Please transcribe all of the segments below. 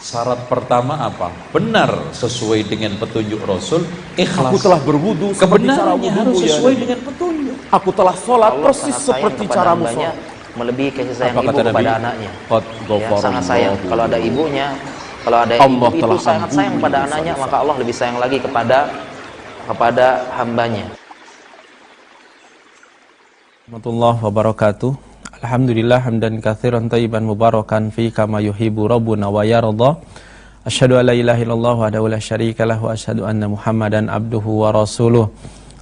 Syarat pertama apa? Benar sesuai dengan petunjuk Rasul, ikhlas. Aku telah berwudu seperti cara Kebenarannya wuduku harus ya sesuai Nabi. dengan petunjuk. Aku telah sholat Allah persis sangat sayang seperti kepada caramu hambanya, sholat. melebihi kasih sayang Apa ibu kata Nabi? kepada anaknya. Qad Ya, ghafarallahu. sangat sayang. Kalau ada ibunya, kalau ada Allah ibu itu telah sangat sayang ampuni pada dosa-dosa. anaknya, maka Allah lebih sayang lagi kepada hambanya. Warahmatullahi wabarakatuh. Alhamdulillah hamdan katsiran thayyiban mubarakan fi kama yuhibbu rabbuna wa yarda. Asyhadu an la ilaha illallah wahdahu la syarika lahu wa asyhadu anna Muhammadan abduhu wa rasuluh.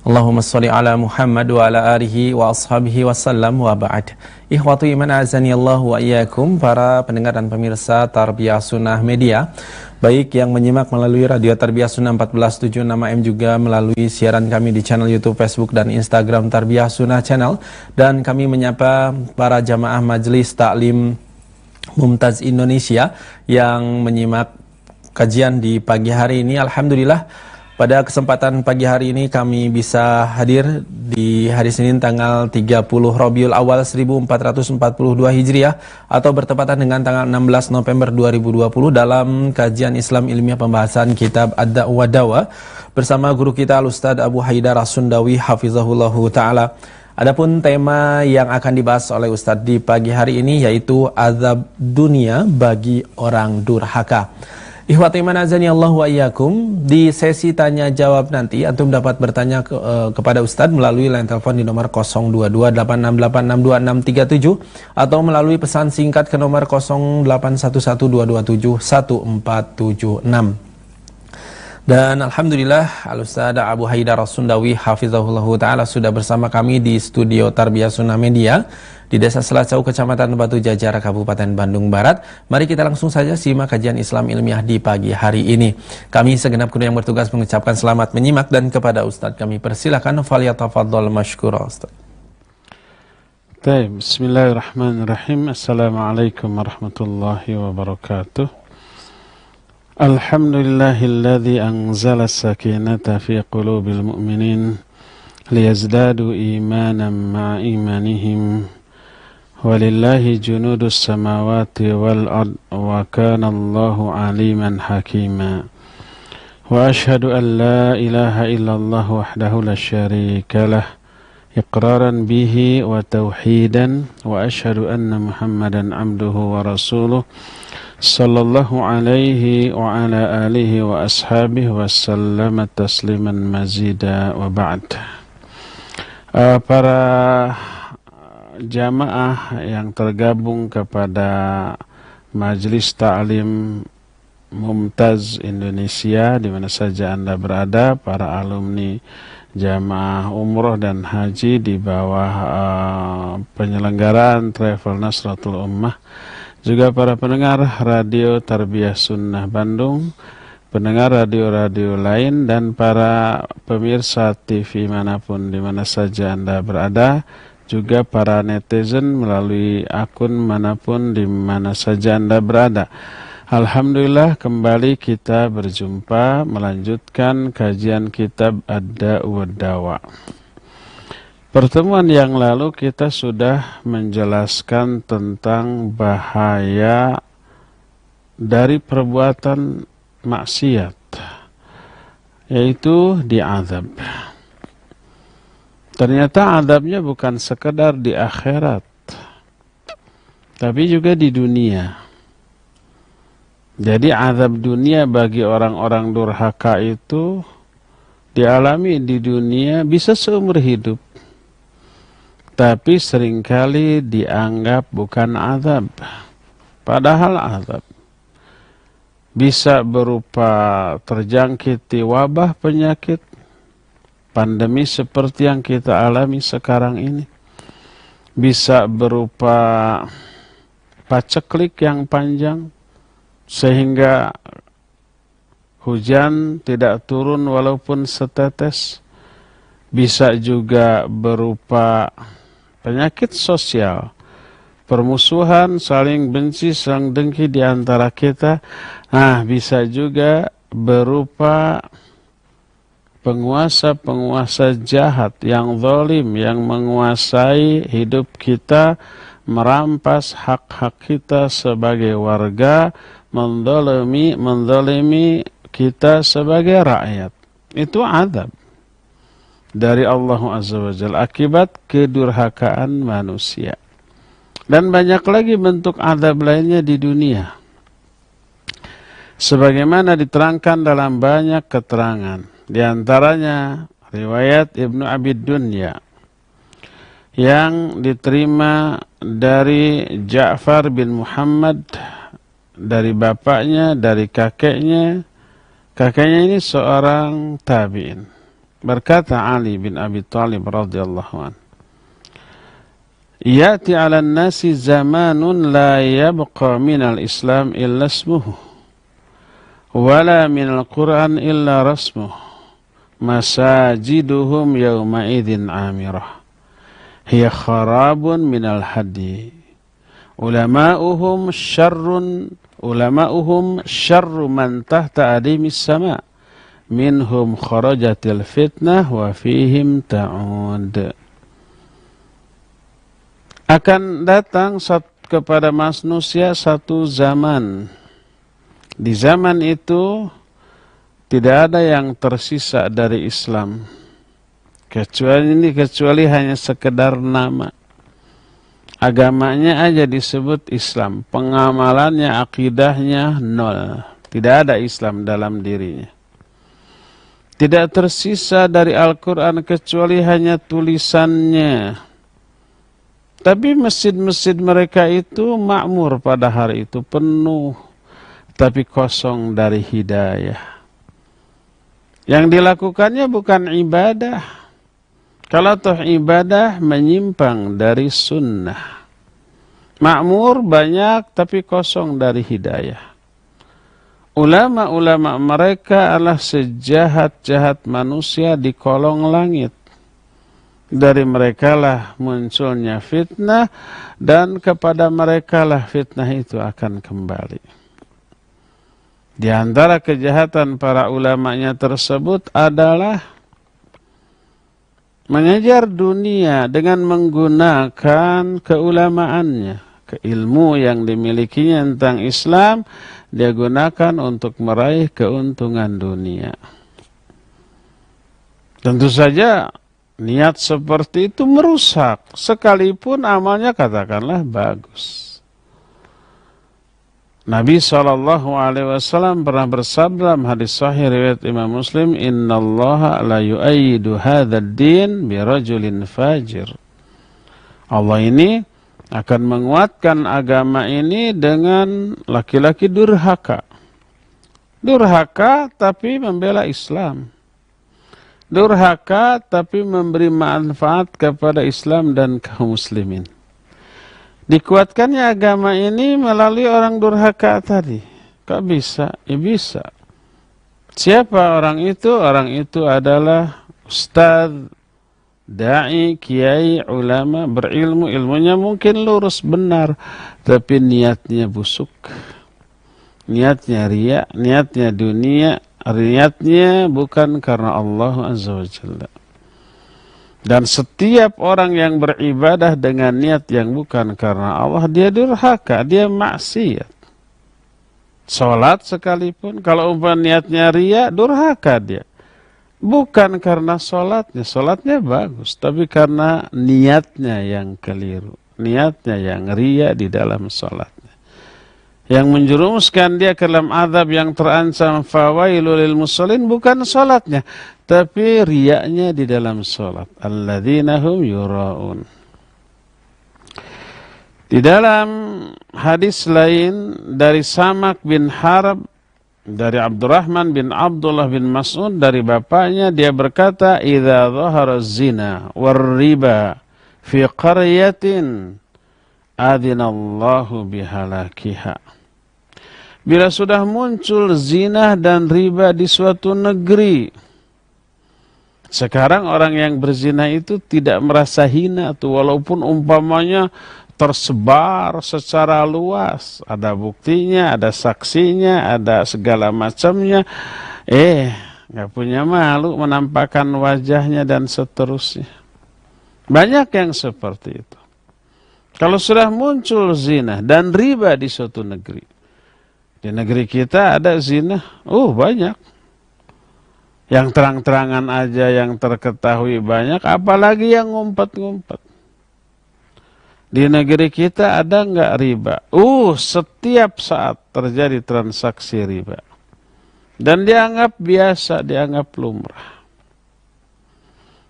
Allahumma shalli ala Muhammad wa ala alihi wa ashabihi wasallam wa ba'd. Ikhwatu iman azani Allah wa iyyakum, para pendengar dan pemirsa Tarbiyah Sunnah Media, baik yang menyimak melalui radio Tarbiyah Sunnah 1476 AM, juga melalui siaran kami di channel YouTube, Facebook dan Instagram Tarbiyah Sunnah Channel, dan kami menyapa para jamaah Majelis Taklim Mumtaz Indonesia yang menyimak kajian di pagi hari ini. Alhamdulillah, pada kesempatan pagi hari ini kami bisa hadir di hari Senin tanggal 30 Rabiul Awal 1442 Hijriah atau bertepatan dengan tanggal 16 November 2020 dalam kajian Islam ilmiah pembahasan kitab Ad-Da'wah Dawa bersama guru kita Al-Ustaz Abu Haidar As-Sundawi hafizahullahu taala. Adapun tema yang akan dibahas oleh Ustadz di pagi hari ini yaitu azab dunia bagi orang durhaka. Ikhwati iman azani Allah wa iyyakum, di sesi tanya jawab nanti antum dapat bertanya kepada Ustadz melalui line telepon di nomor 0228686267 atau melalui pesan singkat ke nomor 081122714776. Dan alhamdulillah Al-Ustaz Abu Haidar As-Sundawi hafizahullahu taala sudah bersama kami di studio Tarbiyah Sunnah Media di Desa Selacau, Kecamatan Batu Jajar, Kabupaten Bandung Barat. Mari kita langsung saja simak kajian Islam ilmiah di pagi hari ini. Kami segenap kru yang bertugas mengucapkan selamat menyimak, dan kepada Ustadz kami persilakan, falyatafaddal mashkura Ustadz. Baik, bismillahirrahmanirrahim. Assalamualaikum warahmatullahi wabarakatuh. Alhamdulillahilladzi anzala as-sakinata fi qulubil mu'minin liyazdadu imanan ma'a imanihim. Walillahi junudus samawati wal ard wa kana Allahu aliman hakima. Wa ashhadu an la ilaha illallah wahdahu la syarika lah iqraran bihi wa tauhidan, wa ashhadu anna Muhammadan abduhu wa rasuluh sallallahu alaihi wa ala alihi wa ashabihi wa sallama tasliman mazida wa ba'd. Para jamaah yang tergabung kepada Majelis Ta'lim Mumtaz Indonesia di mana saja Anda berada, para alumni jamaah umroh dan haji di bawah penyelenggaraan Travel Nasratul Ummah, juga para pendengar radio Tarbiyah Sunnah Bandung, pendengar radio-radio lain, dan para pemirsa TV manapun di mana saja Anda berada, juga para netizen melalui akun manapun di mana saja Anda berada. Alhamdulillah, kembali kita berjumpa melanjutkan kajian kitab Ad-Da'wah Dawa. Pertemuan yang lalu kita sudah menjelaskan tentang bahaya dari perbuatan maksiat, yaitu diazab. Ternyata azabnya bukan sekedar di akhirat, tapi juga di dunia. Jadi azab dunia bagi orang-orang durhaka itu dialami di dunia bisa seumur hidup, tapi seringkali dianggap bukan azab, padahal azab. Bisa berupa terjangkiti wabah penyakit, pandemi seperti yang kita alami sekarang ini. Bisa berupa paceklik yang panjang, sehingga hujan tidak turun walaupun setetes. Bisa juga berupa penyakit sosial, permusuhan, saling benci, saling dengki di antara kita. Nah, bisa juga berupa penguasa-penguasa jahat yang zalim, yang menguasai hidup kita, merampas hak-hak kita sebagai warga, menzalimi kita sebagai rakyat. Itu azab dari Allah Azza wa Jalla akibat kedurhakaan manusia. Dan banyak lagi bentuk azab lainnya di dunia. Sebagaimana diterangkan dalam banyak keterangan. Di antaranya riwayat Ibnu Abi Dunya yang diterima dari Ja'far bin Muhammad, dari bapaknya, dari kakeknya. Kakeknya ini seorang tabi'in. Berkata Ali bin Abi Thalib radhiyallahu anhu, "Ya'ti 'alan nasi zamanun la yabqa minal Islam illa ismuhu, wala minal Qur'an illa rasmuhu, masajiduhum yawma idzin 'amirah, hiya kharabun minal hadi, ulama'uhum syarru man tahta adimis sama', minhum kharajatil fitnah wa fihim ta'ud." Akan datang kepada manusia satu zaman. Di zaman itu tidak ada yang tersisa dari Islam. Kecuali hanya sekedar nama. Agamanya aja disebut Islam. Pengamalannya, akidahnya nol. Tidak ada Islam dalam dirinya. Tidak tersisa dari Al-Quran kecuali hanya tulisannya. Tapi masjid-masjid mereka itu makmur pada hari itu, penuh, tapi kosong dari hidayah. Yang dilakukannya bukan ibadah. Kalau toh ibadah menyimpang dari sunnah. Makmur banyak tapi kosong dari hidayah. Ulama-ulama mereka adalah sejahat-jahat manusia di kolong langit. Dari merekalah munculnya fitnah, dan kepada merekalah fitnah itu akan kembali. Di antara kejahatan para ulamanya tersebut adalah mengejar dunia dengan menggunakan keulamaannya, keilmu yang dimilikinya tentang Islam, dia gunakan untuk meraih keuntungan dunia. Tentu saja niat seperti itu merusak, sekalipun amalnya katakanlah bagus. Nabi SAW pernah bersabda dalam hadis sahih riwayat Imam Muslim, "Innallaha la yu'ayyidu hadzal din bi rajulin fajir." Allah ini akan menguatkan agama ini dengan laki-laki durhaka. Durhaka tapi membela Islam. Durhaka tapi memberi manfaat kepada Islam dan kaum muslimin. Dikuatkannya agama ini melalui orang durhaka tadi. Kok bisa? Ya bisa. Siapa orang itu? Orang itu adalah ustadz, da'i, kiai, ulama, berilmu, ilmunya mungkin lurus, benar, tapi niatnya busuk. Niatnya riya, niatnya dunia, niatnya bukan karena Allah Azza wa Jalla. Dan setiap orang yang beribadah dengan niat yang bukan karena Allah, dia durhaka, dia maksiat. Salat sekalipun, kalau umpama niatnya riya, durhaka dia. Bukan karena salatnya bagus, tapi karena niatnya yang keliru. Niatnya yang riya di dalam salatnya. Yang menjerumuskan dia ke dalam azab yang terancam fawailul lil musallin bukan salatnya, tapi riyanya di dalam salat. Alladzina hum yura'un. Di dalam hadis lain dari Samak bin Harb dari Abdurrahman bin Abdullah bin Mas'ud dari bapaknya, dia berkata, "Idza dhahara zina war riba fi qaryatin adzinallahu bihalakiha." Bila sudah muncul zina dan riba di suatu negeri, sekarang orang yang berzina itu tidak merasa hina tuh, walaupun umpamanya tersebar secara luas, ada buktinya, ada saksinya, ada segala macamnya, nggak punya malu menampakkan wajahnya dan seterusnya. Banyak yang seperti itu. Kalau sudah muncul zina dan riba di suatu negeri, Di negeri kita ada zina, banyak. Yang terang-terangan aja yang terketahui banyak, apalagi yang ngumpet-ngumpet. Di negeri kita ada nggak riba? Setiap saat terjadi transaksi riba. Dan dianggap biasa, dianggap lumrah.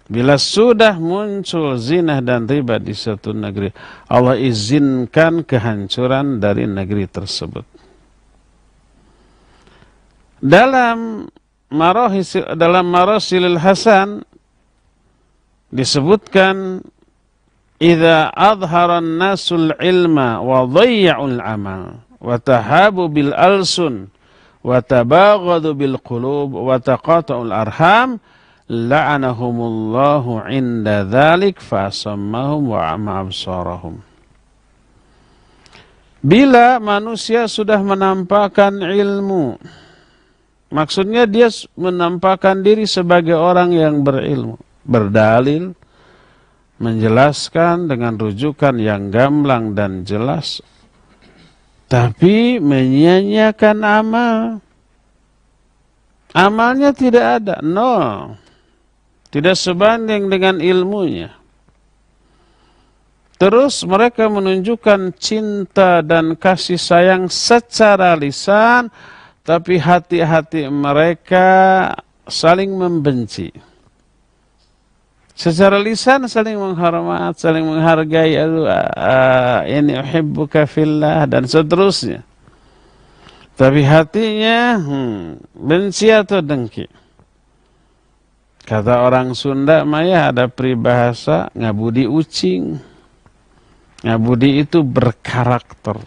Bila sudah muncul zina dan riba di suatu negeri, Allah izinkan kehancuran dari negeri tersebut. Dalam Marasilil Hasan disebutkan, idza adhara an-nasul ilma wa dhayya'ul amal wa tahabu bil alsun wa tabaghadu bil qulub wa taqata'ul arham la'anahumullahu 'inda dzalik fa sammahum wa a'ma absarahum. Bila manusia sudah menampakkan ilmu, maksudnya dia menampakkan diri sebagai orang yang berilmu, berdalil, menjelaskan dengan rujukan yang gamblang dan jelas, tapi menyia-nyiakan amal. Amalnya tidak ada, tidak sebanding dengan ilmunya. Terus mereka menunjukkan cinta dan kasih sayang secara lisan, tapi hati-hati mereka saling membenci. Secara lisan saling menghormat, saling menghargai, ini uhibbuka fillah, dan seterusnya. Tapi hatinya benci atau dengki. Kata orang Sunda, Maya ada peribahasa, ngabudi ucing. Ngabudi itu berkarakter.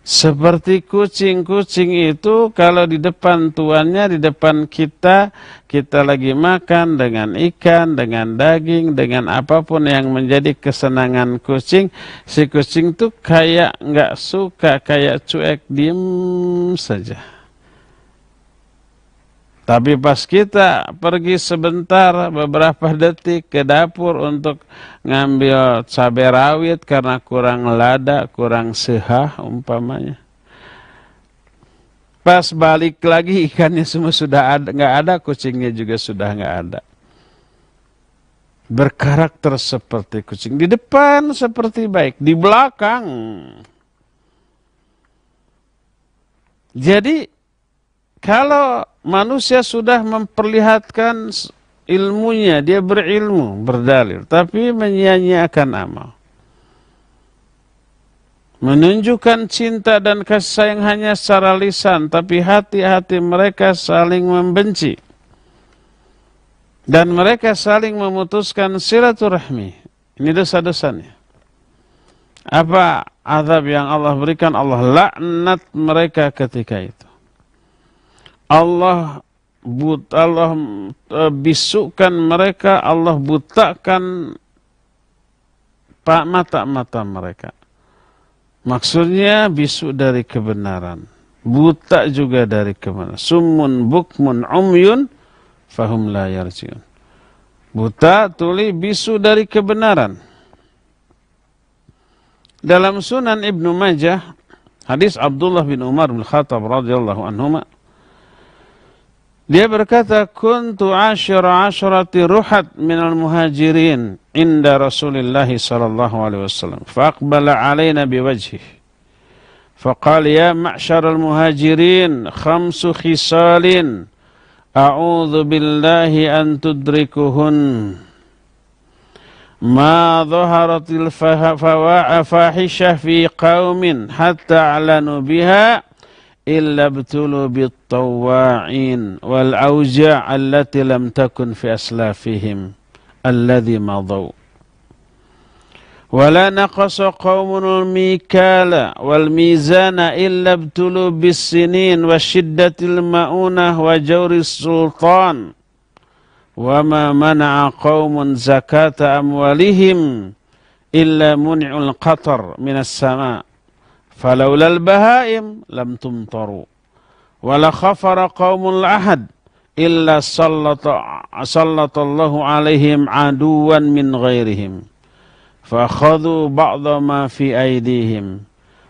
Seperti kucing-kucing itu kalau di depan tuannya, di depan kita lagi makan dengan ikan, dengan daging, dengan apapun yang menjadi kesenangan kucing, si kucing itu kayak nggak suka, kayak cuek, diem saja. Tapi pas kita pergi sebentar, beberapa detik ke dapur untuk ngambil cabai rawit karena kurang lada, kurang sehah umpamanya. Pas balik lagi ikannya semua sudah ada, nggak ada, kucingnya juga sudah nggak ada. Berkarakter seperti kucing. Di depan seperti baik, di belakang. Jadi kalau manusia sudah memperlihatkan ilmunya, dia berilmu, berdalil, tapi menyia-nyiakan amal. Menunjukkan cinta dan kasih sayang hanya secara lisan, tapi hati-hati mereka saling membenci. Dan mereka saling memutuskan silaturahmi. Ini dosa-dosanya. Apa azab yang Allah berikan? Allah laknat mereka ketika itu. Allah bisukan mereka, Allah butakan mata-mata mereka. Maksudnya bisu dari kebenaran, buta juga dari kebenaran. Summun bukmun umyun fahum la yarjiun. Buta, tuli, bisu dari kebenaran. Dalam Sunan Ibnu Majah, hadis Abdullah bin Umar bin Khattab radhiyallahu anhuma, dia berkata, kuntu asyrati ruhat minal muhajirin inda Rasulillah sallallahu alaihi wasallam. Faqbala alaina biwajhih. Faqala ya ma'syaral muhajirin khamsu khisalin a'udzu billahi an tudrikuhun. Ma dhaharatil fawahisha fi qaumin hatta a'lanu biha illa btulu bittawa'in wal awja' allati lam takun fi aslafihim alladhi madaw wala naqasa qaumun al-mikala wal mizana illa btulu bis-sinin wa shiddatil ma'unah wa jawris sultan wa ma mana'a qaumun zakata amwalihim illa muni'ul qatar minas sama' فلولا البهائم لم تمطروا ولا خفر قوم الأحد إلا سلط الله عليهم عدوا من غيرهم فأخذوا بعض ما في أيديهم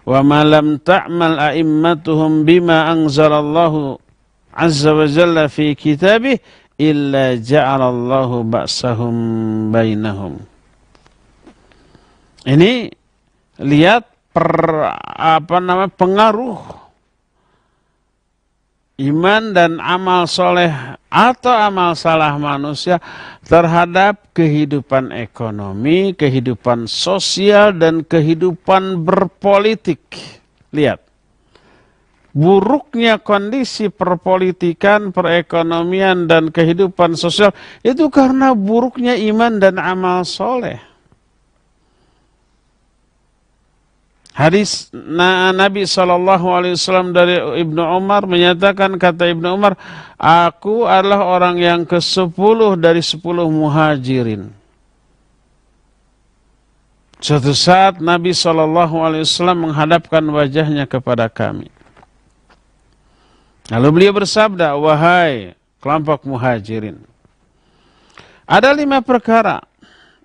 Wa ma lam ta'mal a'immatuhum bima anzalallahu azza wa jalla fi kitabih illa ja'alallahu ba'sahum bainahum. Ini lihat pengaruh iman dan amal soleh atau amal salah manusia terhadap kehidupan ekonomi, kehidupan sosial, dan kehidupan berpolitik. Lihat, buruknya kondisi perpolitikan, perekonomian, dan kehidupan sosial itu karena buruknya iman dan amal soleh. Hadis Nabi SAW dari Ibnu Umar menyatakan, kata Ibnu Umar, aku adalah orang yang ke-10 dari 10 muhajirin. Suatu saat Nabi SAW menghadapkan wajahnya kepada kami. Lalu beliau bersabda, wahai kelompok muhajirin, ada 5 perkara.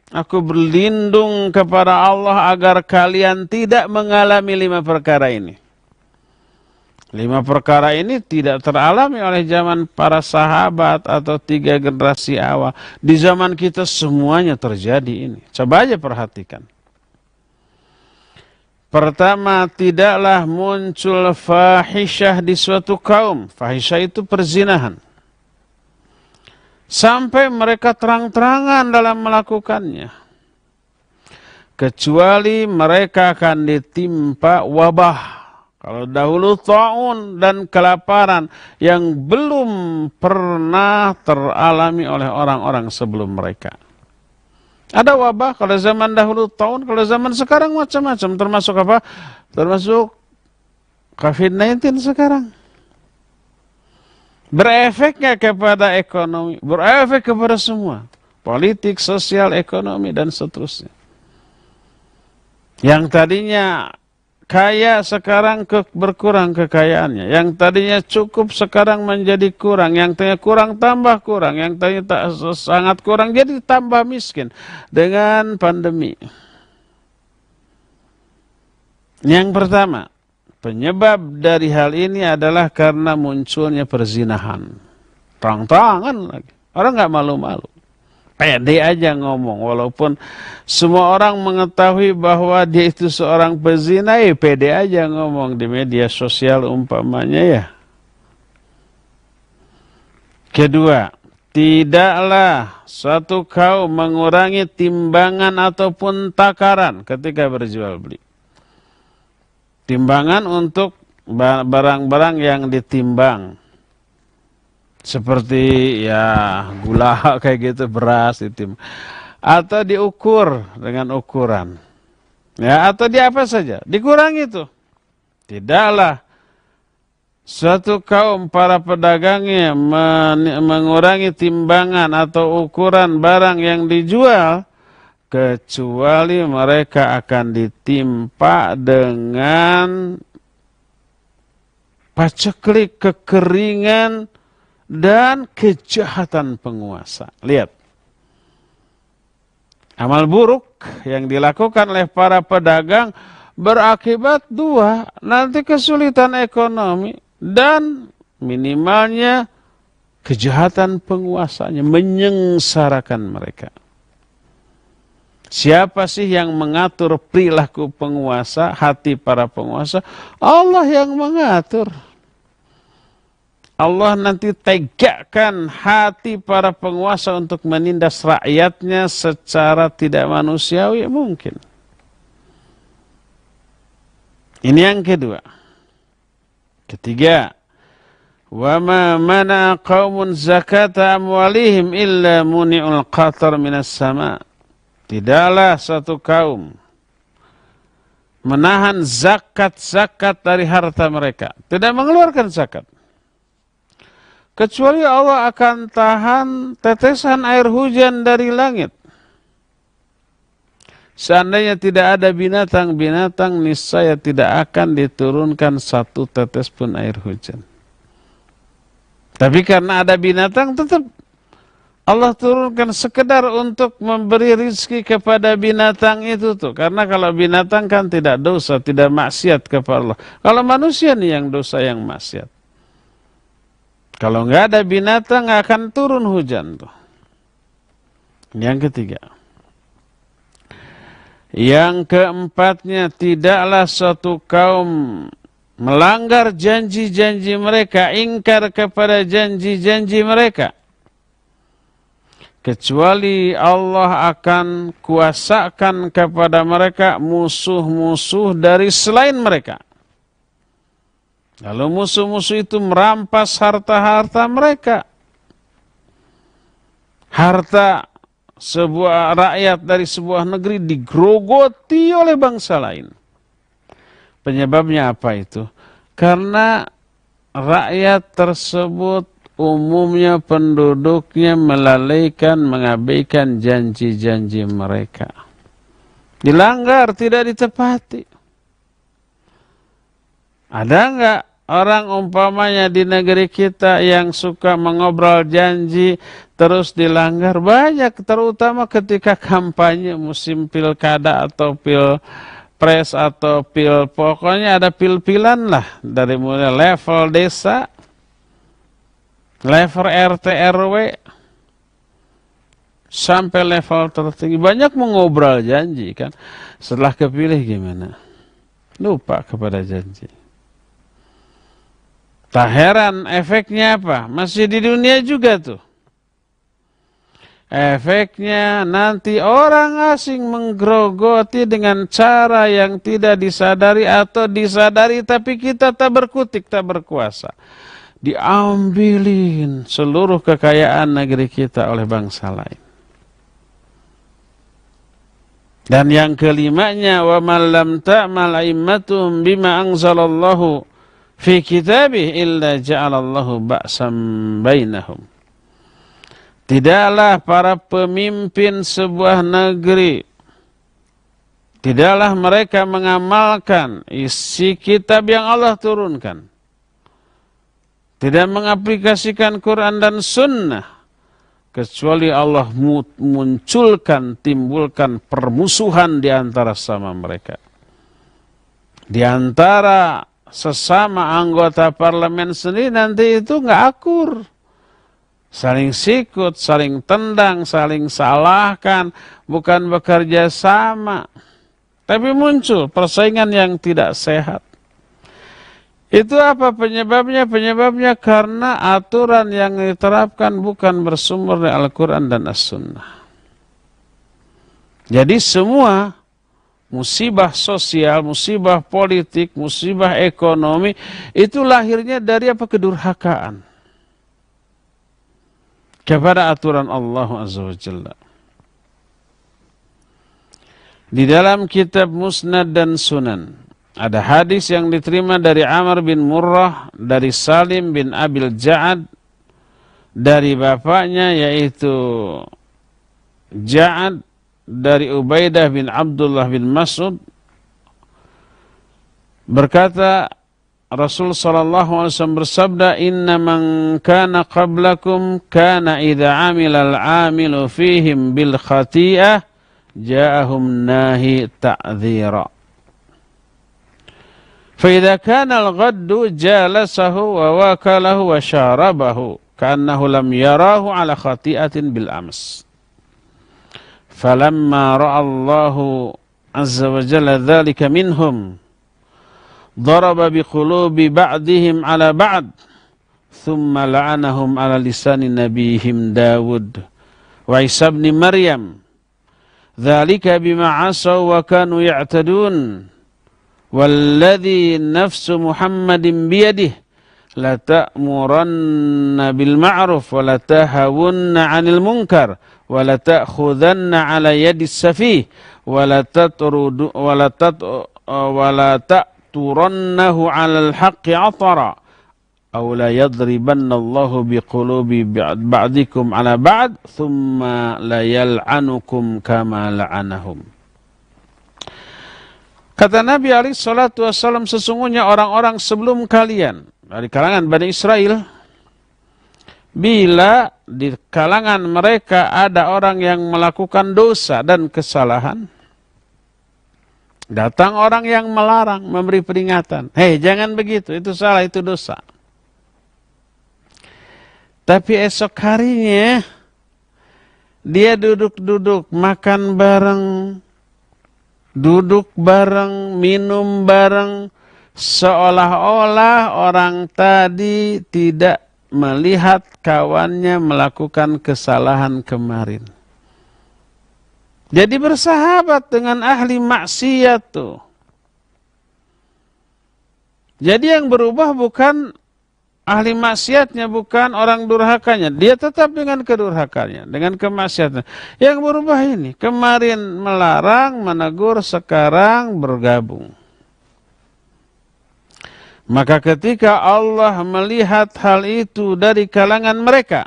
Aku berlindung kepada Allah agar kalian tidak mengalami 5 perkara ini. 5 perkara ini tidak teralami oleh zaman para sahabat atau 3 generasi awal. Di zaman kita semuanya terjadi ini. Coba aja perhatikan. Pertama, tidaklah muncul fahisyah di suatu kaum. Fahisyah itu perzinahan. Sampai mereka terang-terangan dalam melakukannya. Kecuali mereka akan ditimpa wabah. Kalau dahulu ta'un dan kelaparan yang belum pernah teralami oleh orang-orang sebelum mereka. Ada wabah kalau zaman dahulu ta'un, kalau zaman sekarang macam-macam. Termasuk apa? Termasuk COVID-19 sekarang. Berefeknya kepada ekonomi, berefek kepada semua. Politik, sosial, ekonomi, dan seterusnya. Yang tadinya kaya sekarang berkurang kekayaannya. Yang tadinya cukup sekarang menjadi kurang. Yang tadinya kurang tambah kurang. Yang tadinya sangat kurang jadi tambah miskin. Dengan pandemi. Yang pertama, penyebab dari hal ini adalah karena munculnya perzinahan. Terang-terangan lagi. Orang nggak malu-malu. Pede aja ngomong. Walaupun semua orang mengetahui bahwa dia itu seorang pezina, pede aja ngomong di media sosial umpamanya ya. Kedua, tidaklah suatu kaum mengurangi timbangan ataupun takaran ketika berjual beli. Timbangan untuk barang-barang yang ditimbang. Seperti ya gula kayak gitu, beras ditimbang. Atau diukur dengan ukuran. Ya, atau di apa saja. Dikurangi itu. Tidaklah suatu kaum para pedagangnya mengurangi timbangan atau ukuran barang yang dijual, kecuali mereka akan ditimpa dengan paceklik, kekeringan, dan kejahatan penguasa. Lihat. Amal buruk yang dilakukan oleh para pedagang berakibat 2. Nanti kesulitan ekonomi dan minimalnya kejahatan penguasanya menyengsarakan mereka. Siapa sih yang mengatur perilaku penguasa, hati para penguasa? Allah yang mengatur. Allah nanti tegakkan hati para penguasa untuk menindas rakyatnya secara tidak manusiawi mungkin. Ini yang kedua. Ketiga, wa ma mana qaumun zakata amwalihim illa muni'ul qatar minas sama'. Tidaklah satu kaum menahan zakat-zakat dari harta mereka. Tidak mengeluarkan zakat. Kecuali Allah akan tahan tetesan air hujan dari langit. Seandainya tidak ada binatang-binatang, niscaya tidak akan diturunkan satu tetes pun air hujan. Tapi karena ada binatang, tetap Allah turunkan sekedar untuk memberi rizki kepada binatang itu tuh. Karena kalau binatang kan tidak dosa, tidak maksiat kepada Allah. Kalau manusia nih yang dosa, yang maksiat. Kalau nggak ada binatang nggak akan turun hujan tuh. Yang ketiga. Yang keempatnya, tidaklah suatu kaum melanggar janji-janji mereka, ingkar kepada janji-janji mereka, kecuali Allah akan kuasakan kepada mereka musuh-musuh dari selain mereka. Lalu musuh-musuh itu merampas harta-harta mereka. Harta sebuah rakyat dari sebuah negeri digerogoti oleh bangsa lain. Penyebabnya apa itu? Karena rakyat tersebut umumnya penduduknya melalaikan, mengabaikan janji-janji mereka. Dilanggar, tidak ditepati. Ada enggak orang umpamanya di negeri kita yang suka mengobrol janji terus dilanggar? Banyak, terutama ketika kampanye musim pilkada atau pilpres atau pokoknya ada pil-pilan lah. Dari mulai level desa, level RT RW, sampai level tertinggi. Banyak mengobrol janji kan. Setelah kepilih gimana? Lupa kepada janji. Tak heran efeknya apa? Masih di dunia juga tuh. Efeknya nanti orang asing menggerogoti dengan cara yang tidak disadari atau disadari tapi kita tak berkutik, tak berkuasa. Diambilin seluruh kekayaan negeri kita oleh bangsa lain. Dan yang kelimanya, wa man lam ta'mal a'immatuhum bima anzalallahu fi kitabih illa ja'alallahu ba'sam bainahum. Tidaklah para pemimpin sebuah negeri, tidaklah mereka mengamalkan isi kitab yang Allah turunkan, tidak mengaplikasikan Quran dan Sunnah, kecuali Allah munculkan, timbulkan permusuhan di antara sama mereka. Di antara sesama anggota parlemen sendiri nanti itu nggak akur. Saling sikut, saling tendang, saling salahkan, bukan bekerja sama. Tapi muncul persaingan yang tidak sehat. Itu apa penyebabnya? Penyebabnya karena aturan yang diterapkan bukan bersumber dari Al-Quran dan As-Sunnah. Jadi semua musibah sosial, musibah politik, musibah ekonomi, itu lahirnya dari apa? Kedurhakaan kepada aturan Allah Azza wa Jalla. Di dalam kitab Musnad dan Sunan, ada hadis yang diterima dari Amr bin Murrah, dari Salim bin Abil Ja'ad, dari bapaknya yaitu Ja'ad, dari Ubaidah bin Abdullah bin Mas'ud, berkata Rasul sallallahu alaihi wasallam bersabda, "Inna man kana qablakum kana idza 'amila al-'amilu fihim bil khati'ah ja'ahum nahi ta'dhira. Fa idza kana al-ghaddu jalasahu wa wakalahu wa syarabahu ka'annahu lam yarahu 'ala khati'atin bil ams. Falamma ra'a Allahu 'azza wa jalla dzalika minhum daraba biqulubi ba'dihim 'ala ba'd thumma la'anahum 'ala lisani nabihim Dawud wa Isa ibn Maryam dzalika bima 'asaw wa kanu ya'tadun walladzi nafsu Muhammadin biyadihi la ta'muranna bil ma'ruf wa la tahawunna 'anil munkar wa la ta'khudanna 'ala yadis safih wa la tatrudu wa la turannahu 'alal haqqi 'athara aw la yadribanna Allahu biqulubi ba'dikum 'ala ba'd thumma la yal'anukum kama la'anahum. Kata Nabi alaihi salatu wassalam, sesungguhnya orang-orang sebelum kalian dari kalangan Bani Israel bila di kalangan mereka ada orang yang melakukan dosa dan kesalahan, datang orang yang melarang, memberi peringatan. Hei, jangan begitu, itu salah, itu dosa. Tapi esok harinya, dia duduk-duduk, makan bareng, duduk bareng, minum bareng, seolah-olah orang tadi tidak melihat kawannya melakukan kesalahan kemarin. Jadi bersahabat dengan ahli maksiat tuh. Jadi yang berubah bukan ahli maksiatnya, bukan orang durhakanya. Dia tetap dengan kedurhakannya, dengan kemaksiatan. Yang berubah ini, kemarin melarang, menegur, sekarang bergabung. Maka ketika Allah melihat hal itu dari kalangan mereka,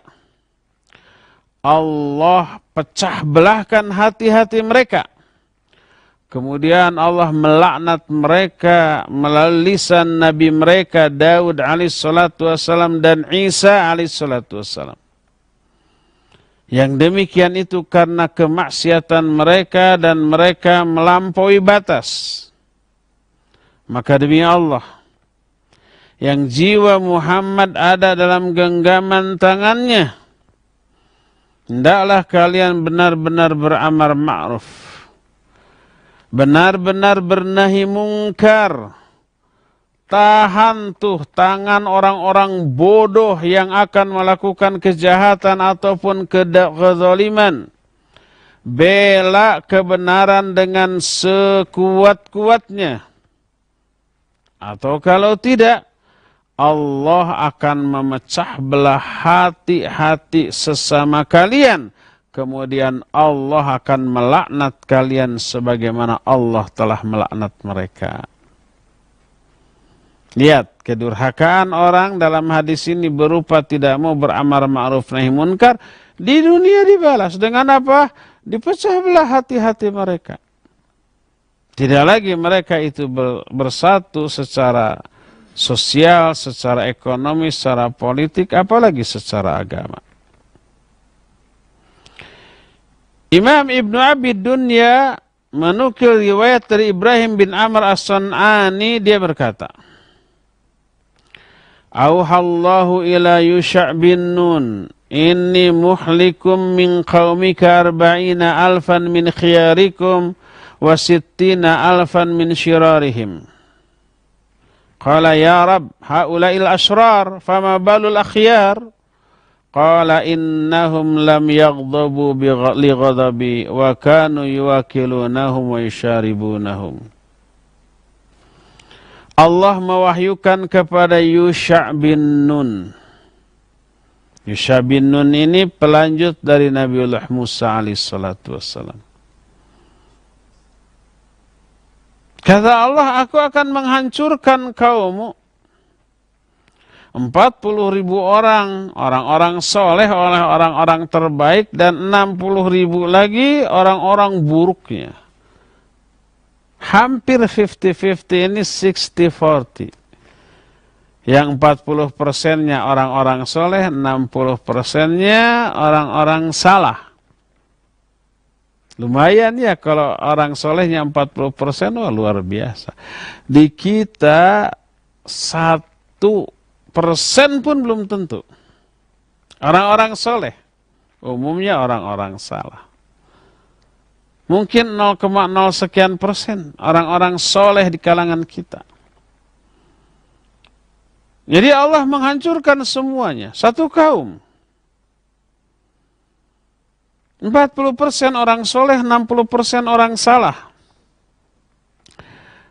Allah pecah belahkan hati-hati mereka. Kemudian Allah melaknat mereka melalui lisan Nabi mereka Daud alaihissalatu wassalam dan Isa alaihissalatu wassalam. Yang demikian itu karena kemaksiatan mereka dan mereka melampaui batas. Maka demi Allah, yang jiwa Muhammad ada dalam genggaman tangannya, hendaklah kalian benar-benar beramar ma'ruf, benar-benar bernahi mungkar. Tahan tuh tangan orang-orang bodoh yang akan melakukan kejahatan ataupun kezaliman. Bela kebenaran dengan sekuat-kuatnya. Atau kalau tidak, Allah akan memecah belah hati-hati sesama kalian. Kemudian Allah akan melaknat kalian sebagaimana Allah telah melaknat mereka. Lihat, kedurhakaan orang dalam hadis ini berupa tidak mau beramar ma'ruf nahi munkar. Di dunia dibalas dengan apa? Dipecah belah hati-hati mereka. Tidak lagi mereka itu bersatu secara sosial, secara ekonomi, secara politik, apalagi secara agama. Imam Ibnu Abi Dunya menukil riwayat dari Ibrahim bin Amr As-San'ani, dia berkata, Auhallahu ila Yusha' bin Nun, inni muhlikum min qaumika 40,000 min khiyarikum wa 60,000 min syirarihim. Qala ya Rab, haula'il ashrar, fama balul akhyar? Qala innahum lam yaghdabu li ghadabi wa kanu yuwakilunahum wa yusharibunahum. Allah mewahyukan kepada Yusha' bin Nun. Yusha' bin Nun ini pelanjut dari Nabiullah Musa alaihissalatu wassalam. Kata Allah, aku akan menghancurkan kaummu. 40.000 orang, orang-orang soleh oleh orang-orang terbaik, dan 60.000 lagi orang-orang buruknya. Hampir 50-50, ini 60-40. Yang 40%-nya orang-orang soleh, 60%-nya orang-orang salah. Lumayan ya kalau orang solehnya 40%, wah luar biasa. Di kita 1% pun belum tentu. Orang-orang soleh, umumnya orang-orang salah. Mungkin 0,0 sekian persen orang-orang soleh di kalangan kita. Jadi Allah menghancurkan semuanya, satu kaum. 40% orang soleh, 60% orang salah.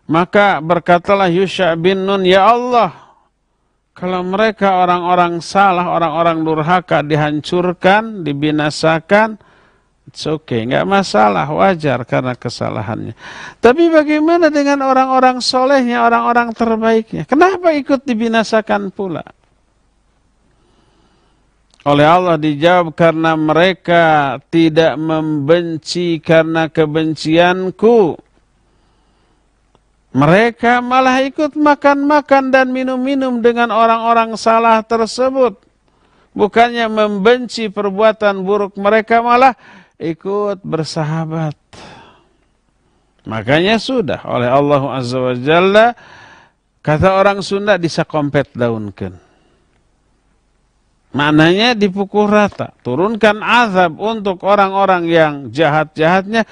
Maka berkatalah Yusha' bin Nun, ya Allah, kalau mereka orang-orang salah, orang-orang durhaka dihancurkan, dibinasakan, it's okay, nggak masalah, wajar karena kesalahannya. Tapi bagaimana dengan orang-orang solehnya, orang-orang terbaiknya? Kenapa ikut dibinasakan pula? Oleh Allah dijawab, karena mereka tidak membenci karena kebencianku. Mereka malah ikut makan-makan dan minum-minum dengan orang-orang salah tersebut. bukannya membenci perbuatan buruk mereka, malah ikut bersahabat. Makanya sudah oleh Allah Azza wa Jalla, kata orang Sunda, disakompet daunkeun. Maknanya dipukul rata, turunkan azab untuk orang-orang yang jahat-jahatnya.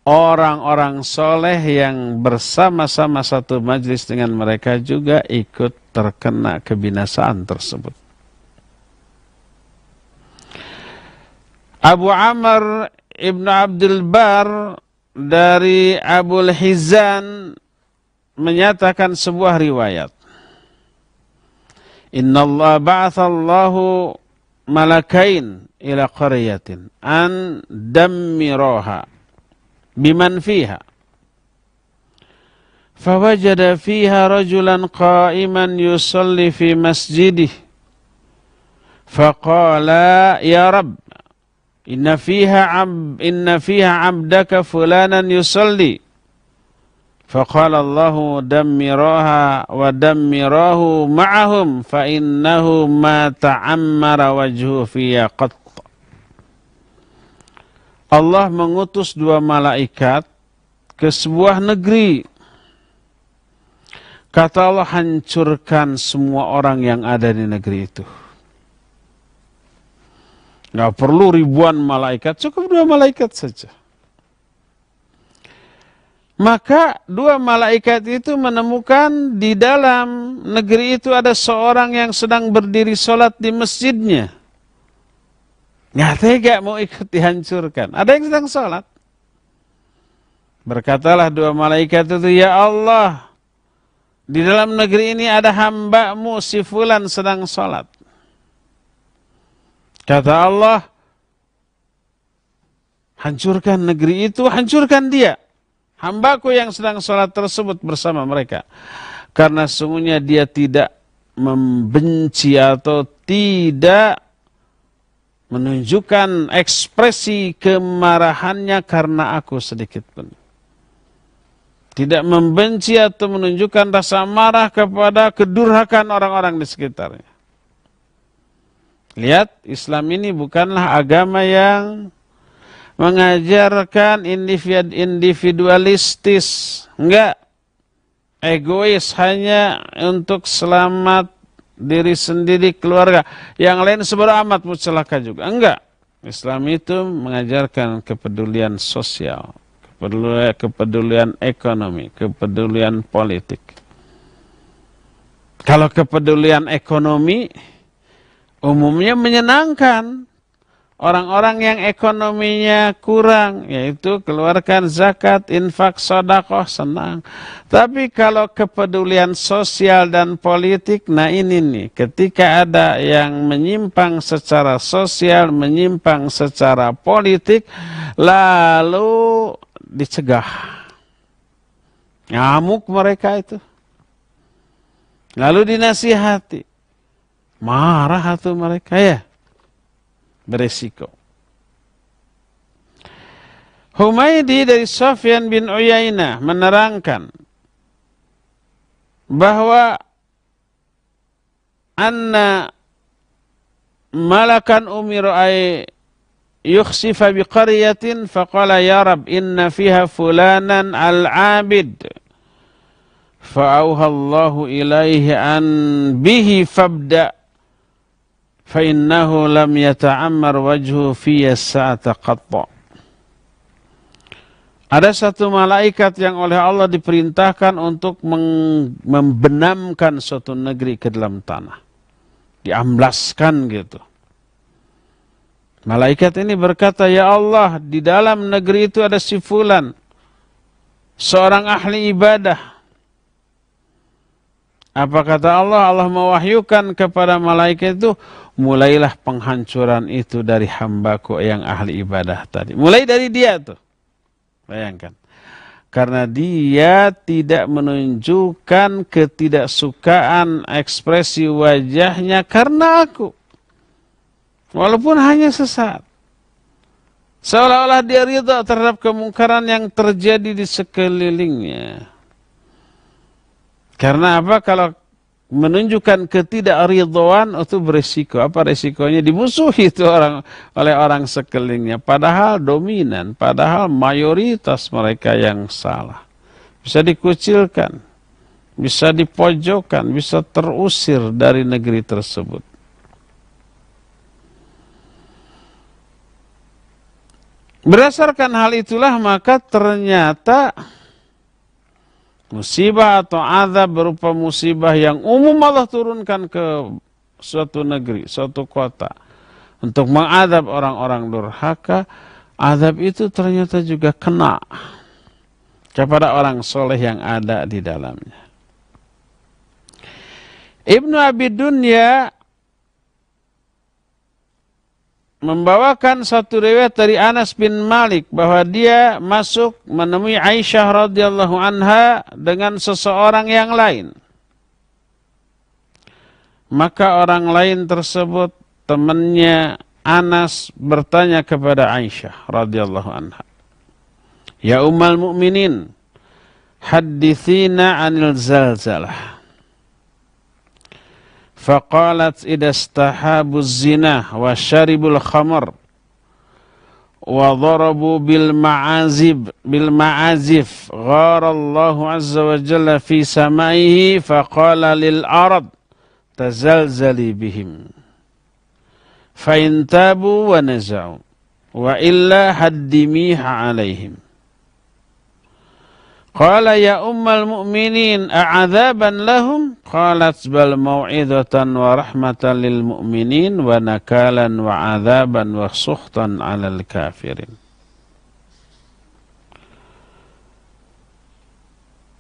Orang-orang soleh yang bersama-sama satu majlis dengan mereka juga ikut terkena kebinasaan tersebut. Abu Amr Ibn Abdul Bar dari Abul Hizan menyatakan sebuah riwayat. Inna Allah ba'athallahu malakain ila qaryatin an dammiroha biman fiha. Fawajada fiha rajulan qa'iman yusalli fi masjidih. Faqala ya Rabb, inna fiha abdaka fulanan yusalli. Faqala Allahu dammiraha wa dammirahu ma'ahum fa innahu ma ta'ammara wajhu fiya qat. Allah mengutus 2 malaikat ke sebuah negeri. Kata Allah, hancurkan semua orang yang ada di negeri itu. Nggak perlu ribuan malaikat, cukup 2 malaikat saja. Maka 2 malaikat itu menemukan di dalam negeri itu ada seorang yang sedang berdiri sholat di masjidnya. Nggak tega mau ikut dihancurkan. Ada yang sedang sholat. Berkatalah 2 malaikat itu, ya Allah, di dalam negeri ini ada hamba-Mu si fulan sedang sholat. Kata Allah, hancurkan negeri itu, hancurkan dia. Hambaku yang sedang sholat tersebut bersama mereka. Karena sungguhnya dia tidak membenci atau tidak menunjukkan ekspresi kemarahannya karena aku sedikit pun. Tidak membenci atau menunjukkan rasa marah kepada kedurhakaan orang-orang di sekitarnya. Lihat, Islam ini bukanlah agama yang mengajarkan individualistis. Enggak. Egois, hanya untuk selamat diri sendiri, keluarga. Yang lain sebodoh amat, mau celaka juga. Enggak. Islam itu mengajarkan kepedulian sosial, kepedulian ekonomi, kepedulian politik. Kalau kepedulian ekonomi umumnya menyenangkan orang-orang yang ekonominya kurang, yaitu keluarkan zakat, infak, sedekah, senang. Tapi kalau kepedulian sosial dan politik, nah ini nih, ketika ada yang menyimpang secara sosial, menyimpang secara politik, lalu dicegah. Ngamuk mereka itu. Lalu dinasihati. Marah tuh mereka, ya. Beresiko. Humaydi dari Sufyan bin Uyainah menerangkan bahwa anna malakan umiru ay yukhsifa biqaryatin faqala ya Rab inna fiha fulanan al-abid fa'auha Allahu ilaihi an bihi fabda فَإِنَّهُ لَمْ يَتَعَمَّرْ وَجْهُ فِيَ السَّاعَةَ قَطَّ. Ada satu malaikat yang oleh Allah diperintahkan untuk membenamkan suatu negeri ke dalam tanah. Diamblaskan gitu. Malaikat ini berkata, ya Allah, di dalam negeri itu ada si fulan, seorang ahli ibadah. Apa kata Allah? Allah mewahyukan kepada malaikat itu, mulailah penghancuran itu dari hambaku yang ahli ibadah tadi. Mulai dari dia tuh. Bayangkan. Karena dia tidak menunjukkan ketidaksukaan ekspresi wajahnya karena aku. Walaupun hanya sesaat. Seolah-olah dia ridha terhadap kemungkaran yang terjadi di sekelilingnya. Karena apa? Kalau menunjukkan ketidakridhaan itu berisiko. Apa risikonya? Dimusuhi itu oleh orang sekelilingnya. Padahal dominan, padahal mayoritas mereka yang salah. Bisa dikucilkan, bisa dipojokkan, bisa terusir dari negeri tersebut. Berdasarkan hal itulah maka ternyata musibah atau azab berupa musibah yang umum Allah turunkan ke suatu negeri, suatu kota untuk mengadab orang-orang durhaka, azab itu ternyata juga kena kepada orang soleh yang ada di dalamnya. Ibnu Abi Dunya membawakan satu riwayat dari Anas bin Malik bahwa dia masuk menemui Aisyah radhiyallahu anha dengan seseorang yang lain. Maka orang lain tersebut, temannya Anas, bertanya kepada Aisyah radhiyallahu anha, "Ya Ummul Mukminin, hadithina 'anil zalzalah." Faqalat idza istahabu az-zina wa syaribul khamr wa darabu bil ma'azif ghara Allah azza wa jalla fi samaihi faqala lil arad tazalzali bihim fa in tabu wa naza'u wa illa haddimiha alaihim. Qala ya ummul mu'minin a'adzaban lahum? Qalat bal mau'izatan wa rahmatan lil mu'minin wa nakalan wa 'adzaban wa sukhtan 'alal kafirin.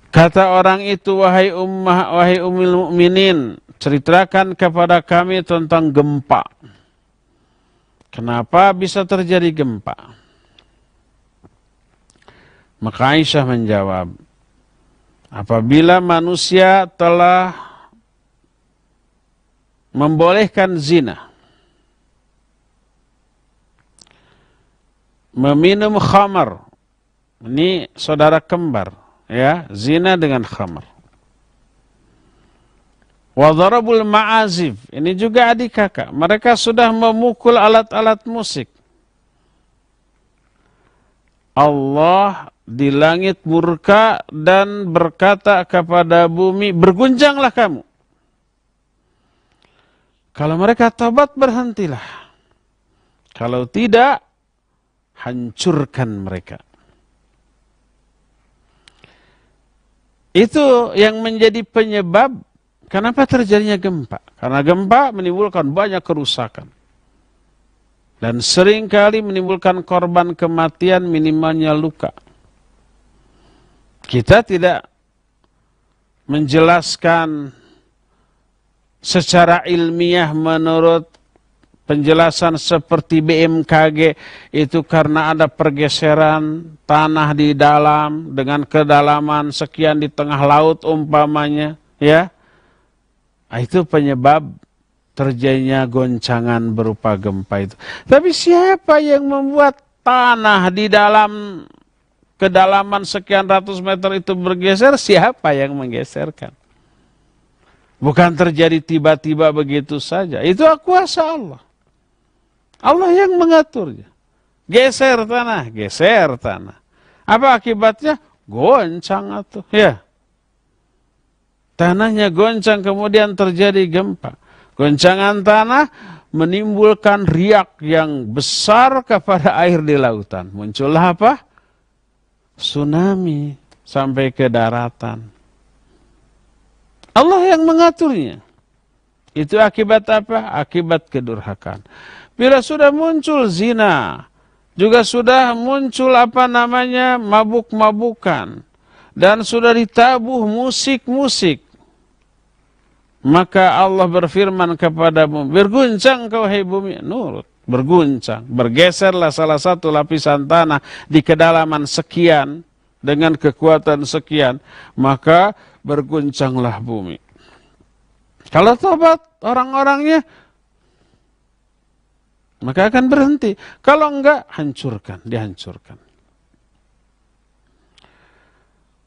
Kata orang itu, wahai ummul mukminin, ceritakan kepada kami tentang gempa. Kenapa bisa terjadi gempa? Maka Aisyah menjawab, apabila manusia telah membolehkan zina, meminum khamar, ini saudara kembar, ya, zina dengan khamar. Wa dharabul ma'azif, ini juga adik kakak, mereka sudah memukul alat-alat musik. Allah di langit murka dan berkata kepada bumi, berguncanglah kamu. Kalau mereka tobat, berhentilah. Kalau tidak, hancurkan mereka. Itu yang menjadi penyebab kenapa terjadinya gempa. Karena gempa menimbulkan banyak kerusakan. Dan seringkali menimbulkan korban kematian, minimalnya luka. Kita tidak menjelaskan secara ilmiah menurut penjelasan seperti BMKG itu karena ada pergeseran tanah di dalam dengan kedalaman sekian di tengah laut umpamanya, ya. Itu penyebab terjadinya goncangan berupa gempa itu. Tapi siapa yang membuat tanah di dalam kedalaman sekian ratus meter itu bergeser? Siapa yang menggeserkan? Bukan terjadi tiba-tiba begitu saja. Itu kuasa Allah. Allah yang mengaturnya. Geser tanah, geser tanah. Apa akibatnya? Goncang atuh, ya. Tanahnya goncang, kemudian terjadi gempa. Goncangan tanah menimbulkan riak yang besar kepada air di lautan. Muncullah apa? Tsunami sampai ke daratan. Allah yang mengaturnya. Itu akibat apa? Akibat kedurhakaan. Bila sudah muncul zina, juga sudah muncul mabuk-mabukan, dan sudah ditabuh musik-musik, maka Allah berfirman kepadamu, berguncang kau hai bumi, nurut, berguncang, bergeserlah salah satu lapisan tanah di kedalaman sekian dengan kekuatan sekian, maka berguncanglah bumi. Kalau tobat orang-orangnya, maka akan berhenti. Kalau enggak, hancurkan, dihancurkan.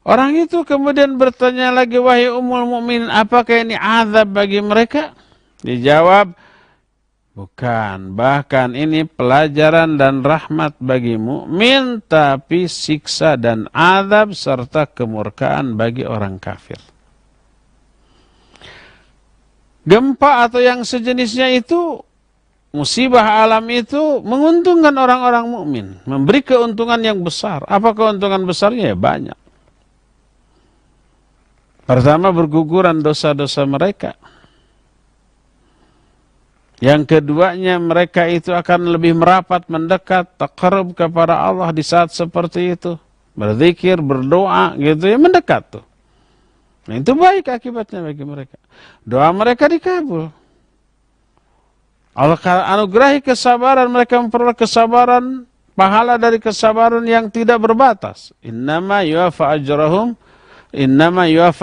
Orang itu kemudian bertanya lagi, wahai Ummul Mukminin, apakah ini azab bagi mereka? Dijawab, bukan, bahkan ini pelajaran dan rahmat bagi mukmin, tapi siksa dan azab serta kemurkaan bagi orang kafir. Gempa atau yang sejenisnya itu, musibah alam itu menguntungkan orang-orang mukmin, memberi keuntungan yang besar. Apa keuntungan besarnya? Ya banyak. Pertama, berguguran dosa-dosa mereka. Yang keduanya, mereka itu akan lebih merapat, mendekat, taqarrub kepada Allah di saat seperti itu. Berzikir, berdoa, gitu ya, mendekat tuh. Nah, itu baik akibatnya bagi mereka. Doa mereka dikabul. Allah anugerahi kesabaran, mereka memperoleh kesabaran, pahala dari kesabaran yang tidak berbatas. Innama yuwaffa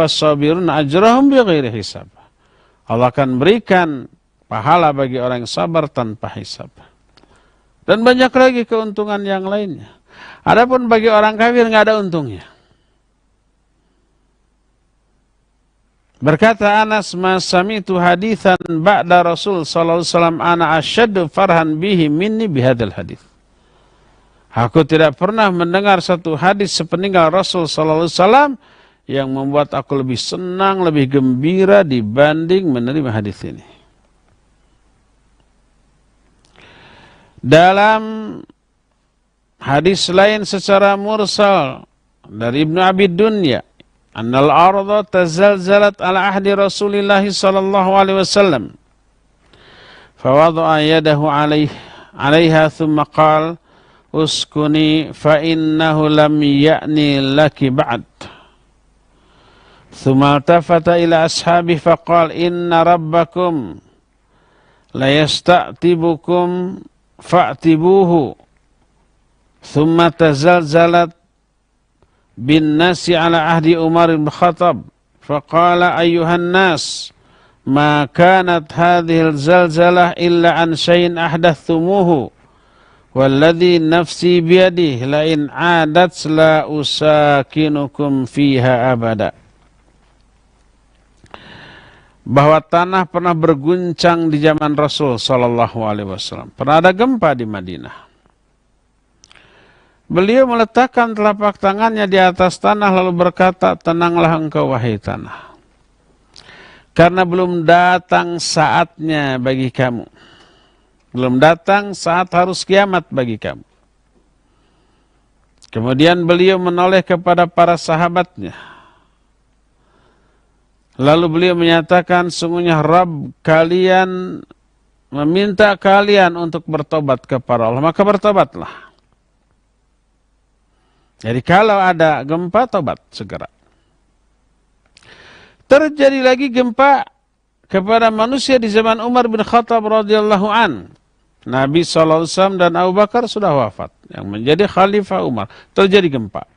sabirun ajrahum bighairi hisab. Allah akan berikan pahala bagi orang yang sabar tanpa hisab. Dan banyak lagi keuntungan yang lainnya. Adapun bagi orang kafir nggak ada untungnya. Berkata Anas, ma sami'tu hadithan ba'da Rasul sallallahu alaihi wasallam ana asyaddu farhan bihi minni bihadzal hadits. Aku tidak pernah mendengar satu hadis sepeninggal Rasul sallallahu alaihi wasallam yang membuat aku lebih senang, lebih gembira dibanding menerima hadis ini. Dalam hadis lain secara mursal dari Ibnu Abi Dunya, annal arda tazalzalat ala ahdi Rasulillah sallallahu alaihi wasallam. Fawadha'a yadahu alaiha thumma qala uskuni fa innahu lam ya'ni laki ba'd. Thumma altafata ila ashabihi faqala inna rabbakum la yasta'tibukum fa'tibuhu. Thumma tazalzalat bin nasi ala ahdi Umar bin Khattab faqala ayyuhan nas ma kanat hadhihi al-zalzalah illa an shay'in ahdathumuhu walladhi nafsi biyadihi la in adat la usakinukum fiha abada. Bahwa tanah pernah berguncang di zaman Rasul sallallahu alaihi wasallam. Pernah ada gempa di Madinah. Beliau meletakkan telapak tangannya di atas tanah lalu berkata, tenanglah engkau wahai tanah. Karena belum datang saatnya bagi kamu. Belum datang saat harus kiamat bagi kamu. Kemudian beliau menoleh kepada para sahabatnya. Lalu beliau menyatakan, sungguhnya Rabb kalian meminta kalian untuk bertobat kepada Allah, maka bertobatlah. Jadi kalau ada gempa, tobat segera. Terjadi lagi gempa kepada manusia di zaman Umar bin Khattab radhiyallahu an. Nabi SAW dan Abu Bakar sudah wafat. Yang menjadi khalifah Umar. Terjadi gempa.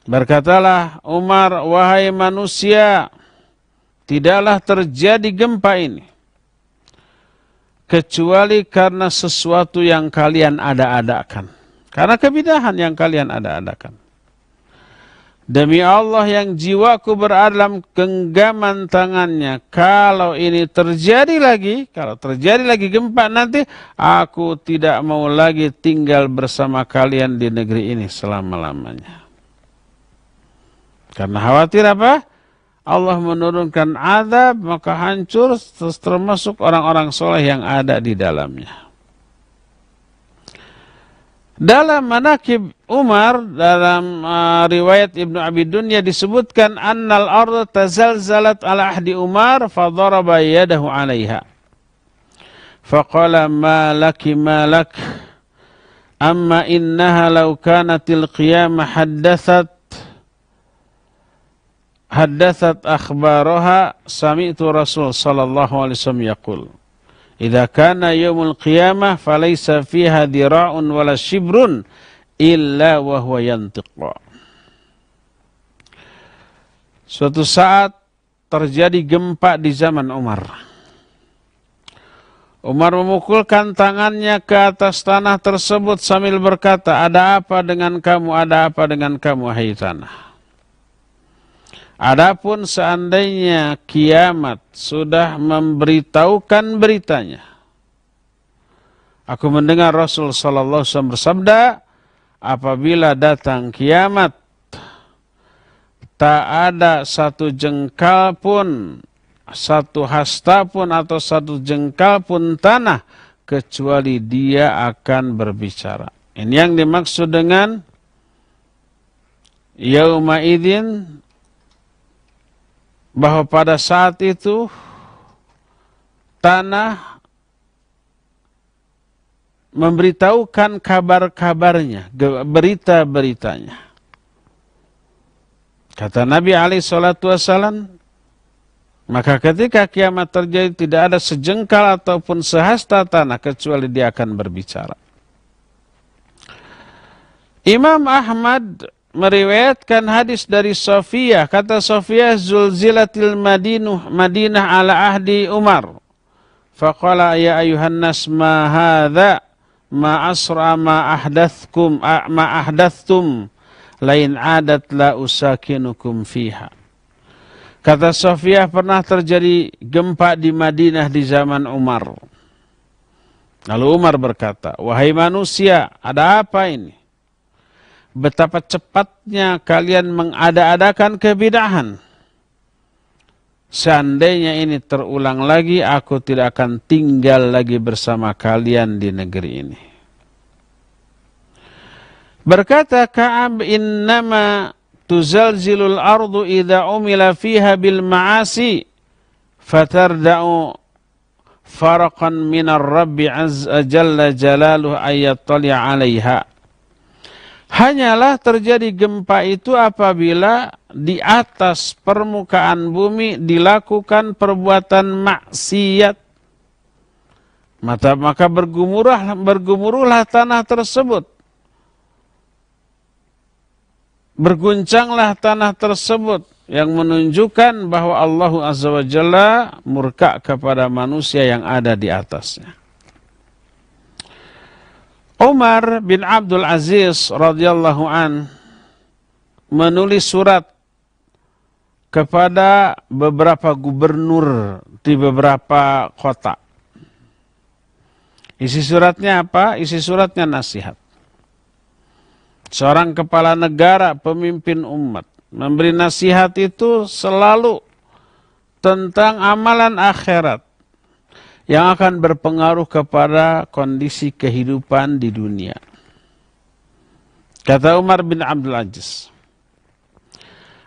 Berkatalah Umar, wahai manusia, tidaklah terjadi gempa ini kecuali karena sesuatu yang kalian ada-adakan. Karena kebidahan yang kalian ada-adakan. Demi Allah yang jiwaku berada dalam genggaman tangannya, kalau ini terjadi lagi, kalau terjadi lagi gempa nanti, aku tidak mau lagi tinggal bersama kalian di negeri ini selama-lamanya. Karena khawatir apa? Allah menurunkan azab, maka hancur termasuk orang-orang soleh yang ada di dalamnya. Dalam manaqib Umar, dalam riwayat Ibnu Abi Dunya disebutkan annal arda tazalzalat ala ahdi Umar fadaraba yadahu 'alaiha. Faqala ma laki ma lak amma innaha law kanatil qiyamah haddathat akhbaraha sami'tu Rasul sallallahu alaihi wasallam yaqul idza kana yaumul qiyamah falaysa fiha dira'un wala shibrun illa wa huwa yantiq. Suatu saat terjadi gempa di zaman Umar. Umar memukulkan tangannya ke atas tanah tersebut sambil berkata, ada apa dengan kamu, ada apa dengan kamu, hai tanah. Adapun seandainya kiamat sudah memberitahukan beritanya. Aku mendengar Rasul sallallahu alaihi wasallam bersabda, apabila datang kiamat, tak ada satu jengkal pun, satu hasta pun atau satu jengkal pun tanah kecuali dia akan berbicara. Ini yang dimaksud dengan yauma idzin, bahwa pada saat itu tanah memberitahukan kabar-kabarnya, berita-beritanya. Kata Nabi alaihi salatu wassalam, maka ketika kiamat terjadi tidak ada sejengkal ataupun sehasta tanah kecuali dia akan berbicara. Imam Ahmad meriwayatkan hadis dari Sofiyah. Kata Sofiyah, zulzilatil Madinah ala ahdi Umar. Faqala ya ayuhan nas ma hadha ma asra ma ahdathtum lain adat la usakinukum fiha. Kata Sofiyah, pernah terjadi gempa di Madinah di zaman Umar. Lalu Umar berkata, wahai manusia, ada apa ini? Betapa cepatnya kalian mengada-adakan kebidahan. Seandainya ini terulang lagi, aku tidak akan tinggal lagi bersama kalian di negeri ini. Berkata Ka'ab, innama tuzalzilul ardu idha umila fiha bil ma'asi fatarda'u faraqan minar rabbi azza jalla jalaluh ayyattali' alaiha. Hanyalah terjadi gempa itu apabila di atas permukaan bumi dilakukan perbuatan maksiat. Maka bergemuruhlah tanah tersebut. Berguncanglah tanah tersebut yang menunjukkan bahwa Allah Azza wa Jalla murka kepada manusia yang ada di atasnya. Umar bin Abdul Aziz radhiyallahu an menulis surat kepada beberapa gubernur di beberapa kota. Isi suratnya apa? Isi suratnya nasihat. Seorang kepala negara, pemimpin umat, memberi nasihat itu selalu tentang amalan akhirat yang akan berpengaruh kepada kondisi kehidupan di dunia. Kata Umar bin Abdul Aziz,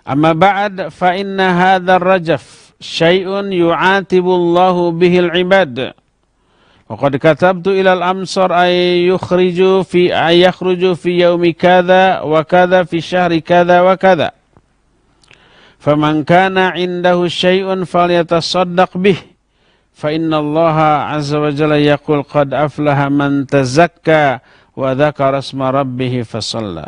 amma ba'd fa inna hadzal rajaf syai'un yu'atibu Allahu bihil ibad. Waqad katabtu ilal amsar ay yakhruju fi yaumi kadza wa kadza fi syahri kadza wa kadza. Faman kana indahu syai'un falyatasaddaq bih. Fa inna Allah azza wa jalla yaqul qad aflaha man tazakka wa dzakara isma rabbih fasalla.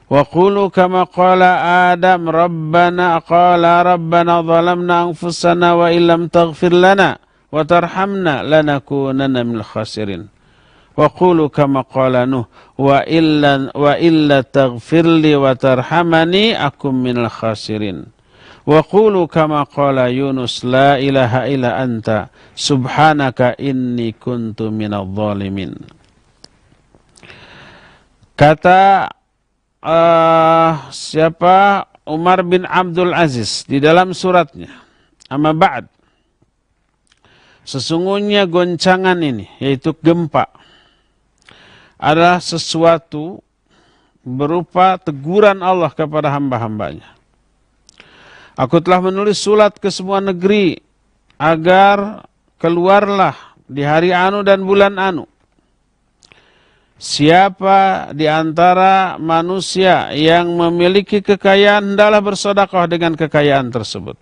Wa qulu kama qala Adam rabbana zalamna anfusana wa illam taghfir lana wa tarhamna lanakunanna minal khasirin. Wa qulu kama qala Nuh wa illa taghfirli wa tarhamani akum minal khasirin. Wa qulu kama qala Yunus la ilaha illa anta subhanaka inni kuntu minadh dhalimin. Kata siapa? Umar bin Abdul Aziz di dalam suratnya, amma ba'd, sesungguhnya goncangan ini, yaitu gempa, adalah sesuatu berupa teguran Allah kepada hamba-hambanya. Aku telah menulis surat ke semua negeri agar keluarlah di hari anu dan bulan anu. Siapa di antara manusia yang memiliki kekayaan hendaklah bersedekah dengan kekayaan tersebut.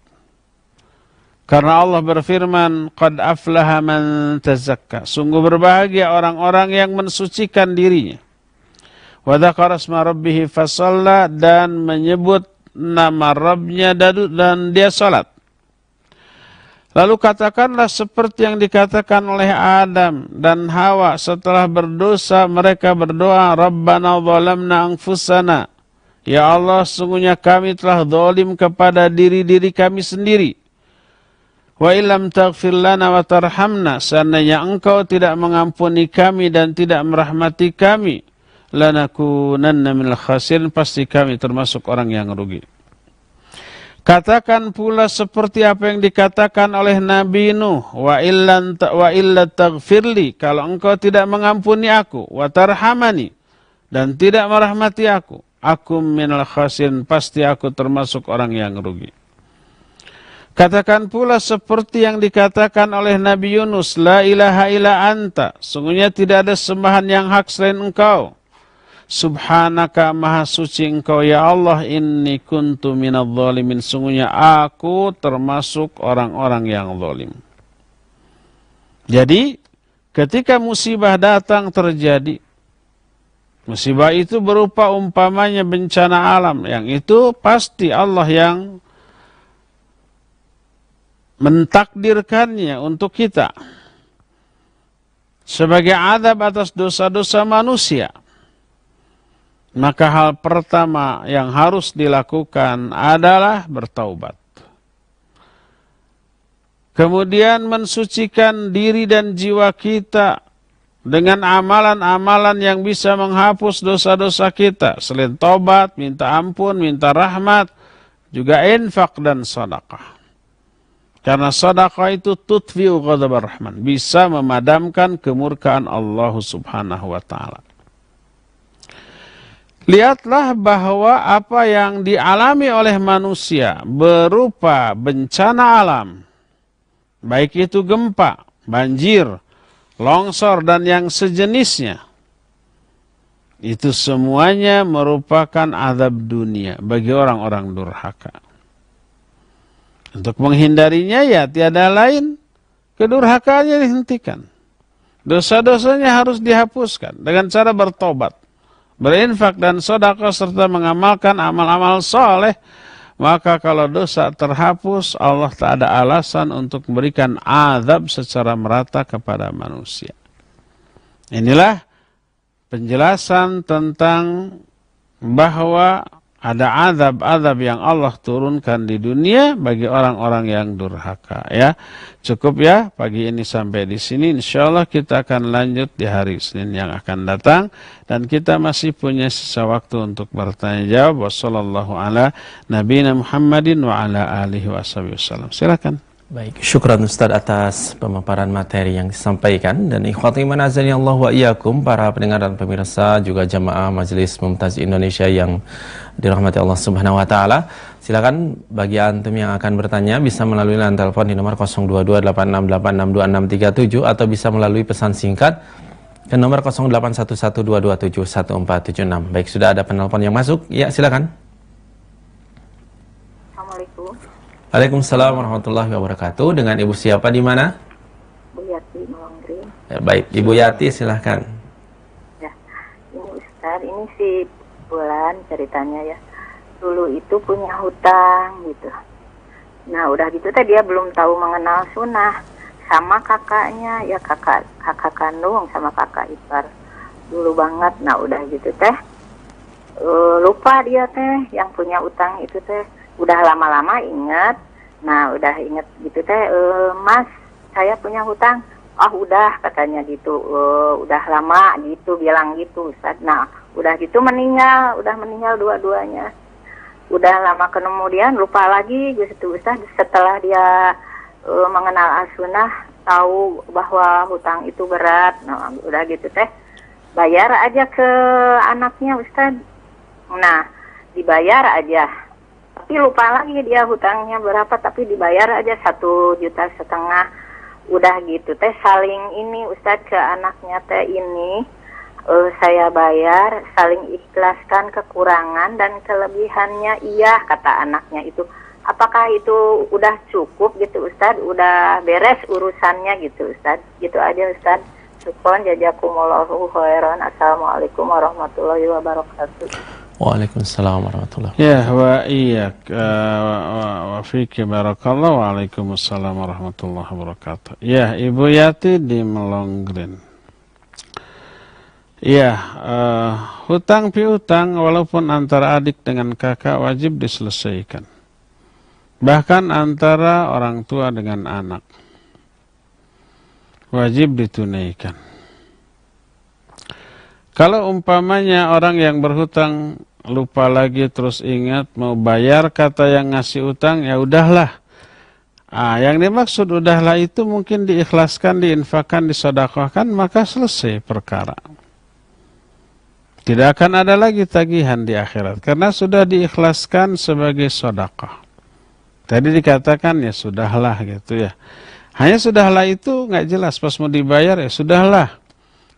Karena Allah berfirman, qad aflaha man tazakka. Sungguh berbahagia orang-orang yang mensucikan dirinya. Wa dzakara isma rabbih fasalla, dan menyebut nama Rabbnya dan dia salat. Lalu katakanlah seperti yang dikatakan oleh Adam dan Hawa setelah berdosa, mereka berdoa, Rabbana zalamna anfusana. Ya Allah, sungguhnya kami telah zalim kepada diri-diri kami sendiri. Wa illam taghfir lana wa tarhamna, seandainya engkau tidak mengampuni kami dan tidak merahmati kami, lanakunanna minal khasirin, pasti kami termasuk orang yang rugi. Katakan pula seperti apa yang dikatakan oleh Nabi Nuh, wa illa taghfirli, kalau engkau tidak mengampuni aku, wa tarhamani, dan tidak merahmati aku minal khasirin, pasti aku termasuk orang yang rugi. Katakan pula seperti yang dikatakan oleh Nabi Yunus, la ilaha illa anta, sungguhnya tidak ada sembahan yang hak selain engkau. Subhanaka, maha suci engkau ya Allah, inni kuntu minadh dhalimin, sungguhnya aku termasuk orang-orang yang zalim. Jadi ketika musibah datang terjadi, musibah itu berupa umpamanya bencana alam, yang itu pasti Allah yang mentakdirkannya untuk kita sebagai azab atas dosa-dosa manusia. Maka hal pertama yang harus dilakukan adalah bertaubat. Kemudian mensucikan diri dan jiwa kita dengan amalan-amalan yang bisa menghapus dosa-dosa kita. Selain taubat, minta ampun, minta rahmat, juga infak dan sedekah. Karena sedekah itu tutfi'u ghadabar rahman, bisa memadamkan kemurkaan Allah Subhanahu wa taala. Lihatlah bahwa apa yang dialami oleh manusia berupa bencana alam, baik itu gempa, banjir, longsor, dan yang sejenisnya, itu semuanya merupakan azab dunia bagi orang-orang durhaka. Untuk menghindarinya ya tiada lain, kedurhakaannya dihentikan. Dosa-dosanya harus dihapuskan dengan cara bertobat, berinfak dan sedekah, serta mengamalkan amal-amal soleh. Maka kalau dosa terhapus, Allah tak ada alasan untuk memberikan azab secara merata kepada manusia. Inilah penjelasan tentang bahwa ada azab-azab yang Allah turunkan di dunia bagi orang-orang yang durhaka. Ya, cukup ya pagi ini sampai di sini. Insyaallah kita akan lanjut di hari Senin yang akan datang, dan kita masih punya sisa waktu untuk bertanya jawab. Wassallallahu ala nabiyina Muhammadin wa ala alihi wasallam. Silakan. Baik, syukran Ustaz atas pemaparan materi yang disampaikan. Dan ikhwati iman azani Allah wa iyyakum, para pendengar dan pemirsa, juga jamaah Majelis Mumtaz Indonesia yang dirahmati Allah Subhanahu wa taala. Silakan bagi antum yang akan bertanya bisa melalui line telepon di nomor 0228686267 atau bisa melalui pesan singkat ke nomor 081122711476. Baik, sudah ada penelpon yang masuk. Ya, silakan. Assalamualaikum. Waalaikumsalam warahmatullahi wabarakatuh. Dengan Ibu siapa di mana? Bu Yati Mawanggreen. Ya, baik, Ibu Yati silahkan. Ya, ini Ustaz, ini si Bulan ceritanya ya. Dulu itu punya hutang gitu. Nah, udah gitu teh dia belum tahu mengenal sunnah sama kakaknya, ya kakak kandung sama kakak ipar. Dulu banget. Nah, udah gitu teh lupa dia teh yang punya utang itu teh. Udah lama-lama ingat, nah udah inget gitu teh, Mas, saya punya hutang. Oh udah, katanya gitu, udah lama gitu, bilang gitu Ustaz. Nah udah gitu meninggal, udah meninggal dua-duanya. Udah lama kemudian lupa lagi gitu Ustaz, setelah dia mengenal as-sunnah, tahu bahwa hutang itu berat. Nah udah gitu teh, bayar aja ke anaknya Ustaz. Nah dibayar aja. Tapi lupa lagi dia hutangnya berapa, tapi dibayar aja 1,5 juta. Udah gitu teh saling ini Ustadz ke anaknya teh ini, saya bayar, saling ikhlaskan kekurangan dan kelebihannya, iya kata anaknya itu. Apakah itu udah cukup gitu Ustadz, udah beres urusannya gitu Ustadz? Gitu aja Ustadz. Syukron, jazakumullahu khairan. Assalamualaikum warahmatullahi wabarakatuh. Waalaikumsalam warahmatullahi Ya, wa iyyak wa fiki barakallah. Waalaikumsalam warahmatullahi wabarakatuh. Ya, Ibu Yati di Melonggren. Ya, hutang piutang walaupun antara adik dengan kakak wajib diselesaikan. Bahkan antara orang tua dengan anak wajib ditunaikan. Kalau umpamanya orang yang berhutang lupa lagi terus ingat mau bayar kata yang ngasih utang, ya udahlah. Yang dimaksud udahlah itu mungkin diikhlaskan, diinfakkan, disedekahkan, maka selesai perkara. Tidak akan ada lagi tagihan di akhirat karena sudah diikhlaskan sebagai sedekah. Tadi dikatakan ya sudahlah gitu ya. Hanya sudahlah itu nggak jelas, pas mau dibayar ya sudahlah.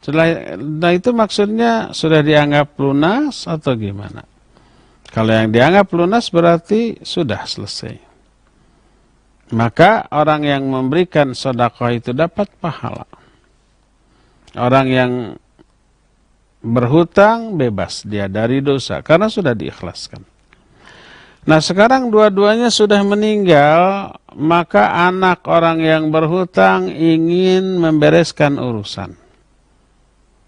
Nah itu maksudnya sudah dianggap lunas atau gimana? Kalau yang dianggap lunas berarti sudah selesai. Maka orang yang memberikan sedekah itu dapat pahala. Orang yang berhutang bebas dia dari dosa karena sudah diikhlaskan. Nah sekarang dua-duanya sudah meninggal, maka anak orang yang berhutang ingin membereskan urusan.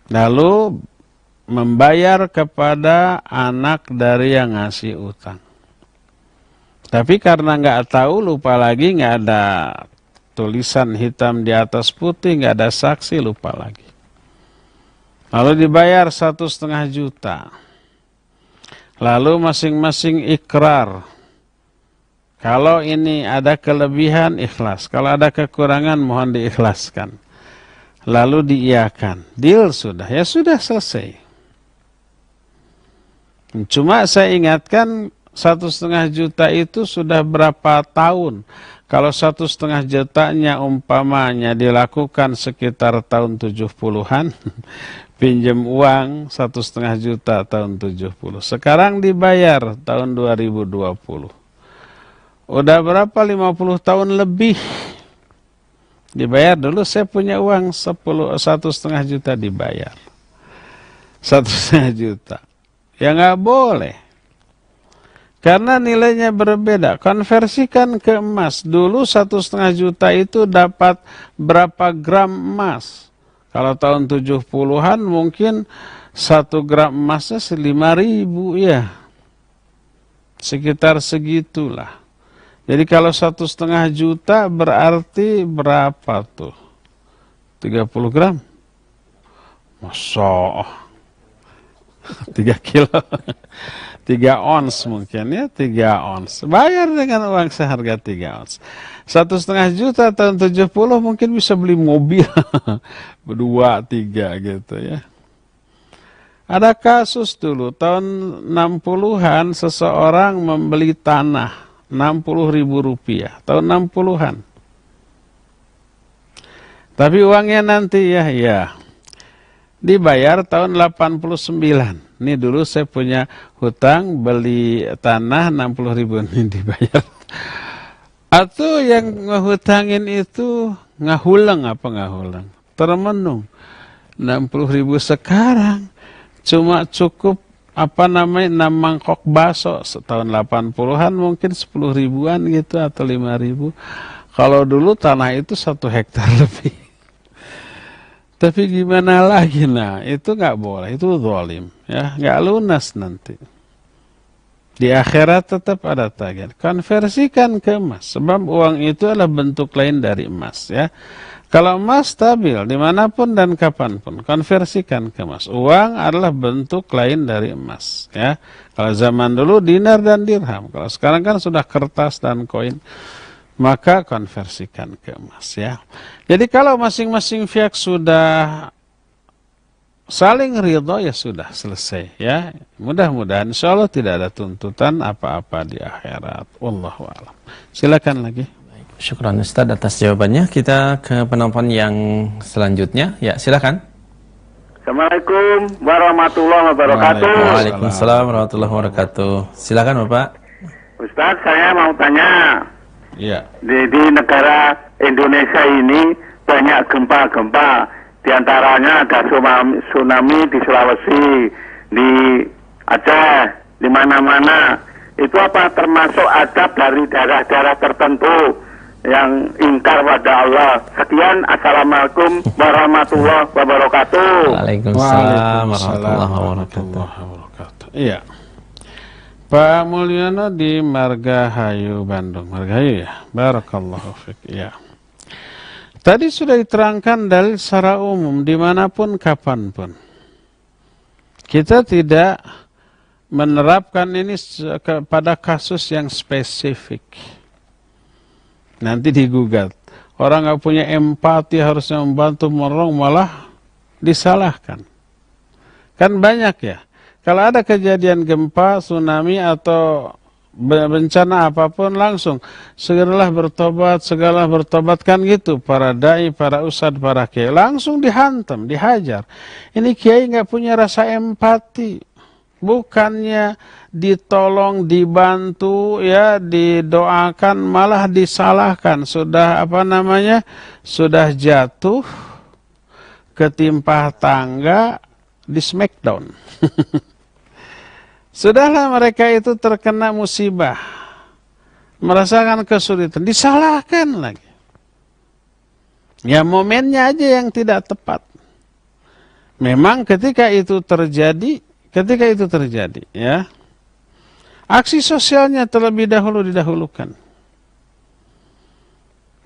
Lalu membayar kepada anak dari yang ngasih utang. Tapi karena nggak tahu, lupa lagi, nggak ada tulisan hitam di atas putih, nggak ada saksi, lupa lagi. Lalu dibayar 1,5 juta. Lalu masing-masing ikrar. Kalau ini ada kelebihan, ikhlas. Kalau ada kekurangan, mohon diikhlaskan. Lalu diiyakan, deal sudah, ya sudah selesai. Cuma saya ingatkan 1,5 juta itu sudah berapa tahun. Kalau 1,5 jutanya umpamanya dilakukan sekitar tahun 70-an, pinjam uang 1,5 juta tahun 70. Sekarang dibayar tahun 2020. Udah berapa 50 tahun lebih. Dibayar dulu, saya punya uang 1,5 juta dibayar. 1,5 juta. Ya nggak boleh. Karena nilainya berbeda. Konversikan ke emas. Dulu 1,5 juta itu dapat berapa gram emas. Kalau tahun 70-an mungkin 1 gram emasnya 5.000 ya. Sekitar segitulah. Jadi kalau 1,5 juta berarti berapa tuh? 30 gram? Masya 3 kilo. 3 ons mungkin ya, 3 ons. Bayar dengan uang seharga 3 ons. 1,5 juta tahun 70 mungkin bisa beli mobil. 2, 3 gitu ya. Ada kasus dulu, tahun 60-an seseorang membeli tanah. 60.000 rupiah tahun 60-an. Tapi uangnya nanti ya dibayar tahun 89. Ini dulu saya punya hutang beli tanah 60.000 ini dibayar. Atau yang ngehutangin itu ngahulang termenung 60.000 sekarang cuma cukup 6 mangkok bakso. Setahun 80-an mungkin 10.000-an gitu atau 5.000. Kalau dulu tanah itu 1 hektar lebih. Tapi gimana lagi, nah itu nggak boleh, itu zalim ya, nggak lunas nanti. Di akhirat tetap ada tagihan. Konversikan ke emas, sebab uang itu adalah bentuk lain dari emas ya. Kalau emas stabil dimanapun dan kapanpun, konversikan ke emas. Uang adalah bentuk lain dari emas. Ya, kalau zaman dulu dinar dan dirham. Kalau sekarang kan sudah kertas dan koin, maka konversikan ke emas. Ya, jadi kalau masing-masing pihak sudah saling ridho ya sudah selesai. Ya, mudah-mudahan insyaallah tidak ada tuntutan apa-apa di akhirat. Wallahu a'lam. Silakan lagi. Syukran Ustaz atas jawabannya. Kita ke penelpon yang selanjutnya. Ya, silakan. Assalamualaikum warahmatullahi wabarakatuh. Waalaikumsalam warahmatullahi wabarakatuh. Silakan Bapak. Ustaz, saya mau tanya. Iya. Di negara Indonesia ini banyak gempa-gempa. Di antaranya ada tsunami di Sulawesi, di Aceh, di mana-mana. Itu apa termasuk adab dari daerah-daerah tertentu yang ingkar pada Allah. Sekian, assalamualaikum warahmatullahi wabarakatuh. Waalaikumsalam warahmatullahi wabarakatuh. Iya. Pak Mulyono di Margahayu, Bandung. Margahayu ya. Barakallahu fiik. Iya. Tadi sudah diterangkan dalil secara umum dimanapun kapanpun. Kita tidak menerapkan ini pada kasus yang spesifik. Nanti digugat. Orang nggak punya empati harusnya membantu menolong malah disalahkan. Kan banyak ya. Kalau ada kejadian gempa, tsunami atau bencana apapun langsung segeralah bertobat kan gitu. Para dai, para ustadz, para kiai langsung dihantam, dihajar. Ini kiai nggak punya rasa empati. Bukannya ditolong, dibantu, ya, didoakan, malah disalahkan. Sudah sudah jatuh, ketimpa tangga, di smackdown. Sudahlah mereka itu terkena musibah, merasakan kesulitan, disalahkan lagi. Ya momennya aja yang tidak tepat. Memang ketika itu terjadi, ya, aksi sosialnya terlebih dahulu didahulukan.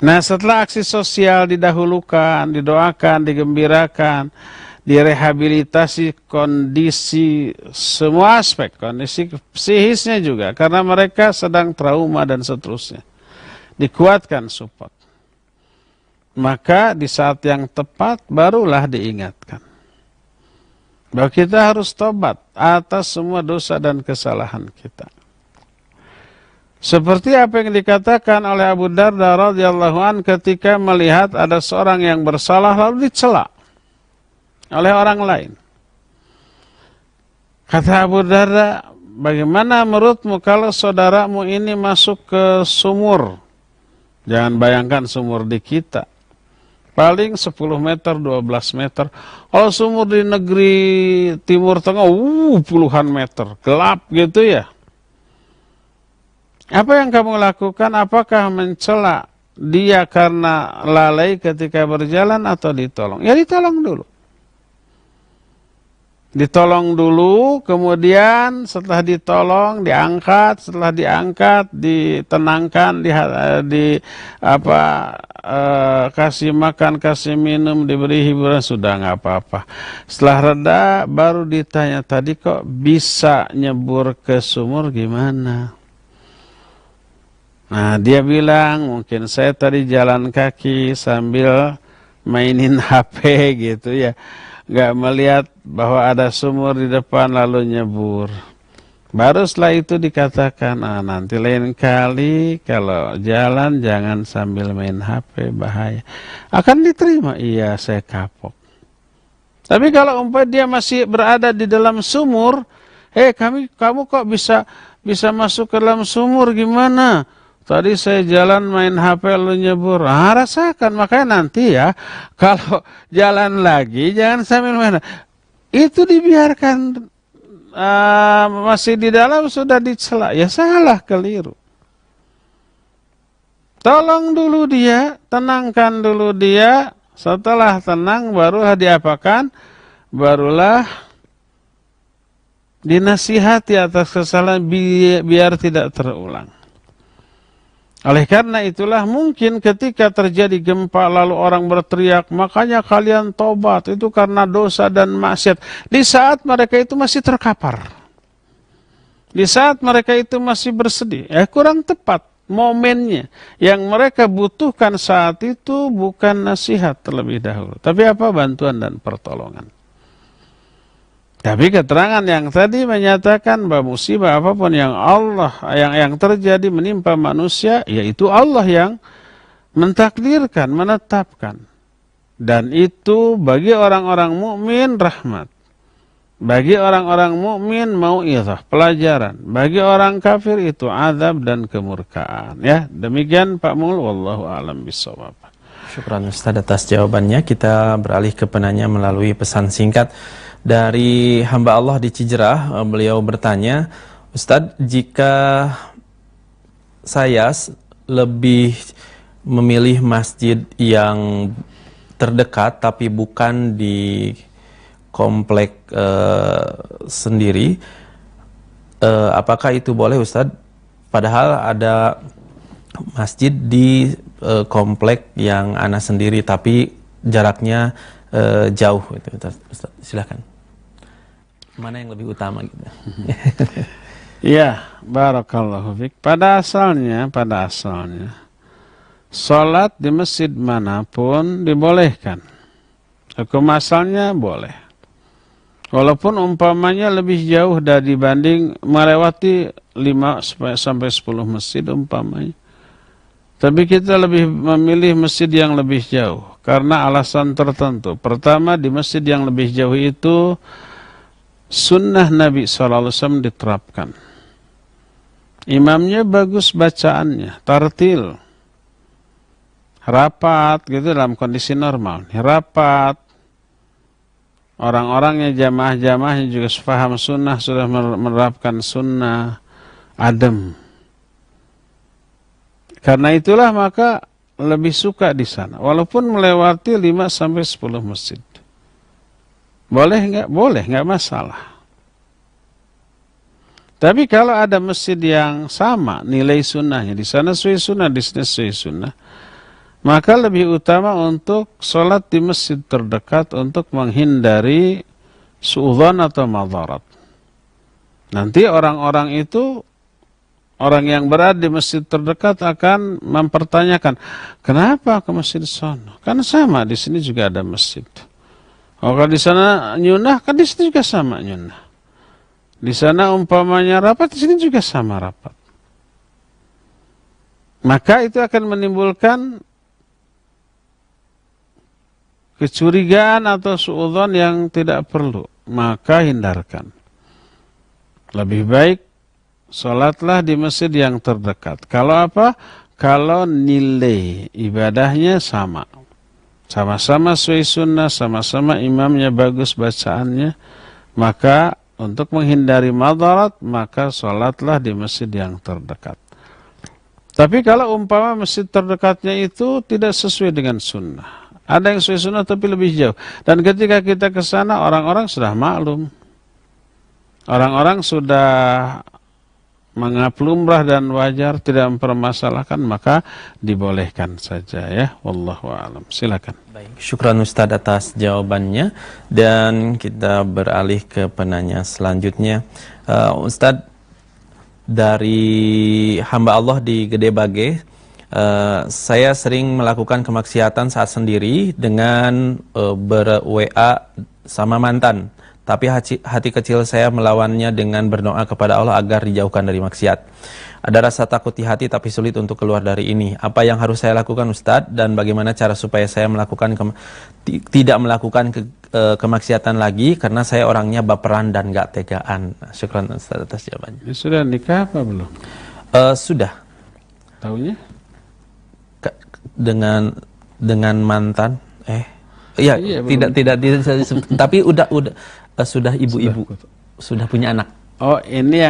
Nah, setelah aksi sosial didahulukan, didoakan, digembirakan, direhabilitasi kondisi semua aspek, kondisi psikisnya juga, karena mereka sedang trauma dan seterusnya. Dikuatkan support. Maka di saat yang tepat barulah diingatkan bahwa kita harus tobat atas semua dosa dan kesalahan kita. Seperti apa yang dikatakan oleh Abu Darda radhiyallahu an ketika melihat ada seorang yang bersalah lalu dicela oleh orang lain. Kata Abu Darda, bagaimana menurutmu kalau saudaramu ini masuk ke sumur? Jangan bayangkan sumur di kita. Paling 10 meter, 12 meter. Kalau sumur di negeri Timur Tengah, puluhan meter. Gelap gitu ya. Apa yang kamu lakukan? Apakah mencela dia karena lalai ketika berjalan atau ditolong? Ya ditolong dulu. Ditolong dulu, kemudian setelah ditolong, diangkat, setelah diangkat, ditenangkan, kasih makan, kasih minum, diberi hiburan, sudah nggak apa-apa. Setelah reda, baru ditanya, tadi kok bisa nyebur ke sumur gimana? Nah, dia bilang, mungkin saya tadi jalan kaki sambil mainin HP gitu ya. Nggak melihat bahwa ada sumur di depan lalu nyebur. Baru setelah itu dikatakan, nanti lain kali kalau jalan jangan sambil main HP, bahaya. Akan diterima, iya saya kapok. Tapi kalau umpamanya dia masih berada di dalam sumur, kamu kok bisa masuk ke dalam sumur gimana? Tadi saya jalan main HP lalu nyebur. Rasakan, makanya nanti ya kalau jalan lagi jangan sambil main. Itu dibiarkan masih di dalam sudah dicela. Ya salah, keliru. Tolong dulu dia, tenangkan dulu dia. Setelah tenang barulah diapakan? Barulah dinasihati atas kesalahan biar tidak terulang. Oleh karena itulah mungkin ketika terjadi gempa lalu orang berteriak, makanya kalian tobat, itu karena dosa dan maksiat. Di saat mereka itu masih terkapar. Di saat mereka itu masih bersedih. Kurang tepat momennya. Yang mereka butuhkan saat itu bukan nasihat terlebih dahulu. Tapi apa? Bantuan dan pertolongan. Tapi keterangan yang tadi menyatakan bahwa musibah apapun yang yang terjadi menimpa manusia, yaitu Allah yang mentakdirkan, menetapkan. Dan itu bagi orang-orang mukmin rahmat. Bagi orang-orang mukmin mau'izah, pelajaran. Bagi orang kafir itu azab dan kemurkaan. Ya, demikian Pak Mul, wallahu a'lam bishawab. Syukran Ustaz atas jawabannya. Kita beralih ke penanya melalui pesan singkat dari hamba Allah di Cijerah. Beliau bertanya, Ustadz, jika saya lebih memilih masjid yang terdekat tapi bukan di komplek sendiri, apakah itu boleh Ustadz? Padahal ada masjid di komplek yang ana sendiri tapi jaraknya jauh gitu. Ustaz, silakan. Mana yang lebih utama gitu? Ya, barakallahu fiik. Pada asalnya salat di masjid manapun dibolehkan. Hukum asalnya boleh. Walaupun umpamanya lebih jauh dari dibanding melewati 5 sampai 10 masjid umpamanya. Tapi kita lebih memilih masjid yang lebih jauh karena alasan tertentu. Pertama, di masjid yang lebih jauh itu sunnah Nabi SAW diterapkan. Imamnya bagus bacaannya, tartil, rapat gitu dalam kondisi normal. Rapat, orang-orangnya jamaah-jamaahnya juga paham sunnah, sudah menerapkan sunnah, adem. Karena itulah maka lebih suka di sana. Walaupun melewati 5 sampai 10 masjid. Boleh enggak? Boleh, enggak masalah. Tapi kalau ada masjid yang sama nilai sunnahnya, di sana sesuai sunnah, di sini sesuai sunnah, maka lebih utama untuk sholat di masjid terdekat untuk menghindari suudzon atau madarat. Nanti orang-orang itu, orang yang berada di masjid terdekat akan mempertanyakan, kenapa ke masjid sana? Kan sama, di sini juga ada masjid. Oh, kalau di sana nyunah, kan di sini juga sama nyunah. Di sana umpamanya rapat, di sini juga sama rapat. Maka itu akan menimbulkan kecurigaan atau suudzon yang tidak perlu. Maka hindarkan. Lebih baik sholatlah di masjid yang terdekat. Kalau apa? Kalau nilai ibadahnya sama. Sama-sama sesuai sunnah, sama-sama imamnya bagus bacaannya. Maka untuk menghindari madarat, maka sholatlah di masjid yang terdekat. Tapi kalau umpama masjid terdekatnya itu tidak sesuai dengan sunnah. Ada yang sesuai sunnah tapi lebih jauh. Dan ketika kita ke sana, orang-orang sudah maklum. Orang-orang sudah menganggap lumrah dan wajar, tidak mempermasalahkan, maka dibolehkan saja ya. Wallahu a'lam. Silakan. Baik, syukran Ustadz atas jawabannya, dan kita beralih ke penanya selanjutnya. Ustadz, dari hamba Allah di Gede Bage, saya sering melakukan kemaksiatan saat sendiri dengan ber-WA sama mantan. Tapi hati kecil saya melawannya dengan berdoa kepada Allah agar dijauhkan dari maksiat. Ada rasa takut di hati tapi sulit untuk keluar dari ini. Apa yang harus saya lakukan Ustadz? Dan bagaimana cara supaya saya tidak melakukan kemaksiatan lagi? Karena saya orangnya baperan dan gak tegaan. Syukran Ustadz atas jawabannya. Sudah nikah apa belum? Sudah. Taunya? Dengan mantan. Iya, tidak tapi udah sudah ibu-ibu, sudah punya anak. Oh, ini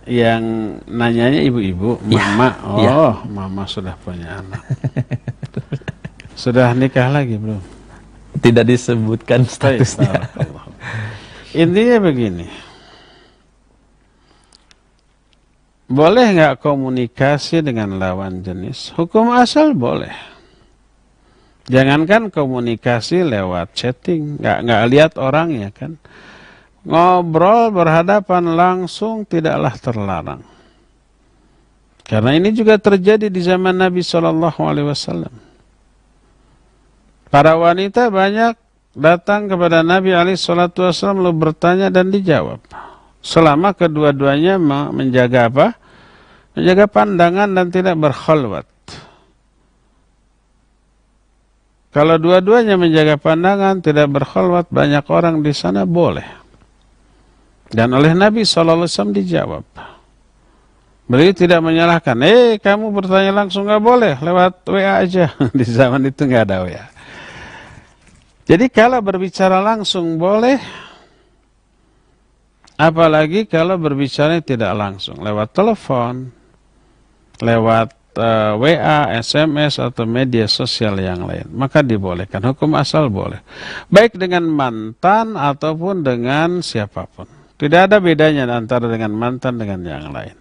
yang nanyanya ibu-ibu, mama. Ya, oh, ya. Mama sudah punya anak. Sudah nikah lagi belum? Tidak disebutkan statusnya. Intinya begini. Boleh nggak komunikasi dengan lawan jenis? Hukum asal boleh. Jangankan komunikasi lewat chatting, nggak lihat orangnya kan. Ngobrol berhadapan langsung tidaklah terlarang. Karena ini juga terjadi di zaman Nabi SAW. Para wanita banyak datang kepada Nabi SAW lalu bertanya dan dijawab. Selama kedua-duanya menjaga apa? Menjaga pandangan dan tidak berkhalwat. Kalau dua-duanya menjaga pandangan, tidak berkhalwat, banyak orang di sana boleh. Dan oleh Nabi SAW dijawab. Beliau tidak menyalahkan. Kamu bertanya langsung nggak boleh, lewat WA aja. Di zaman itu nggak ada WA. Jadi kalau berbicara langsung boleh, Apalagi kalau berbicara tidak langsung, lewat telepon, lewat WA, SMS, atau media sosial yang lain, maka dibolehkan. Hukum asal boleh. Baik dengan mantan ataupun dengan siapapun. Tidak ada bedanya antara dengan mantan dengan yang lain.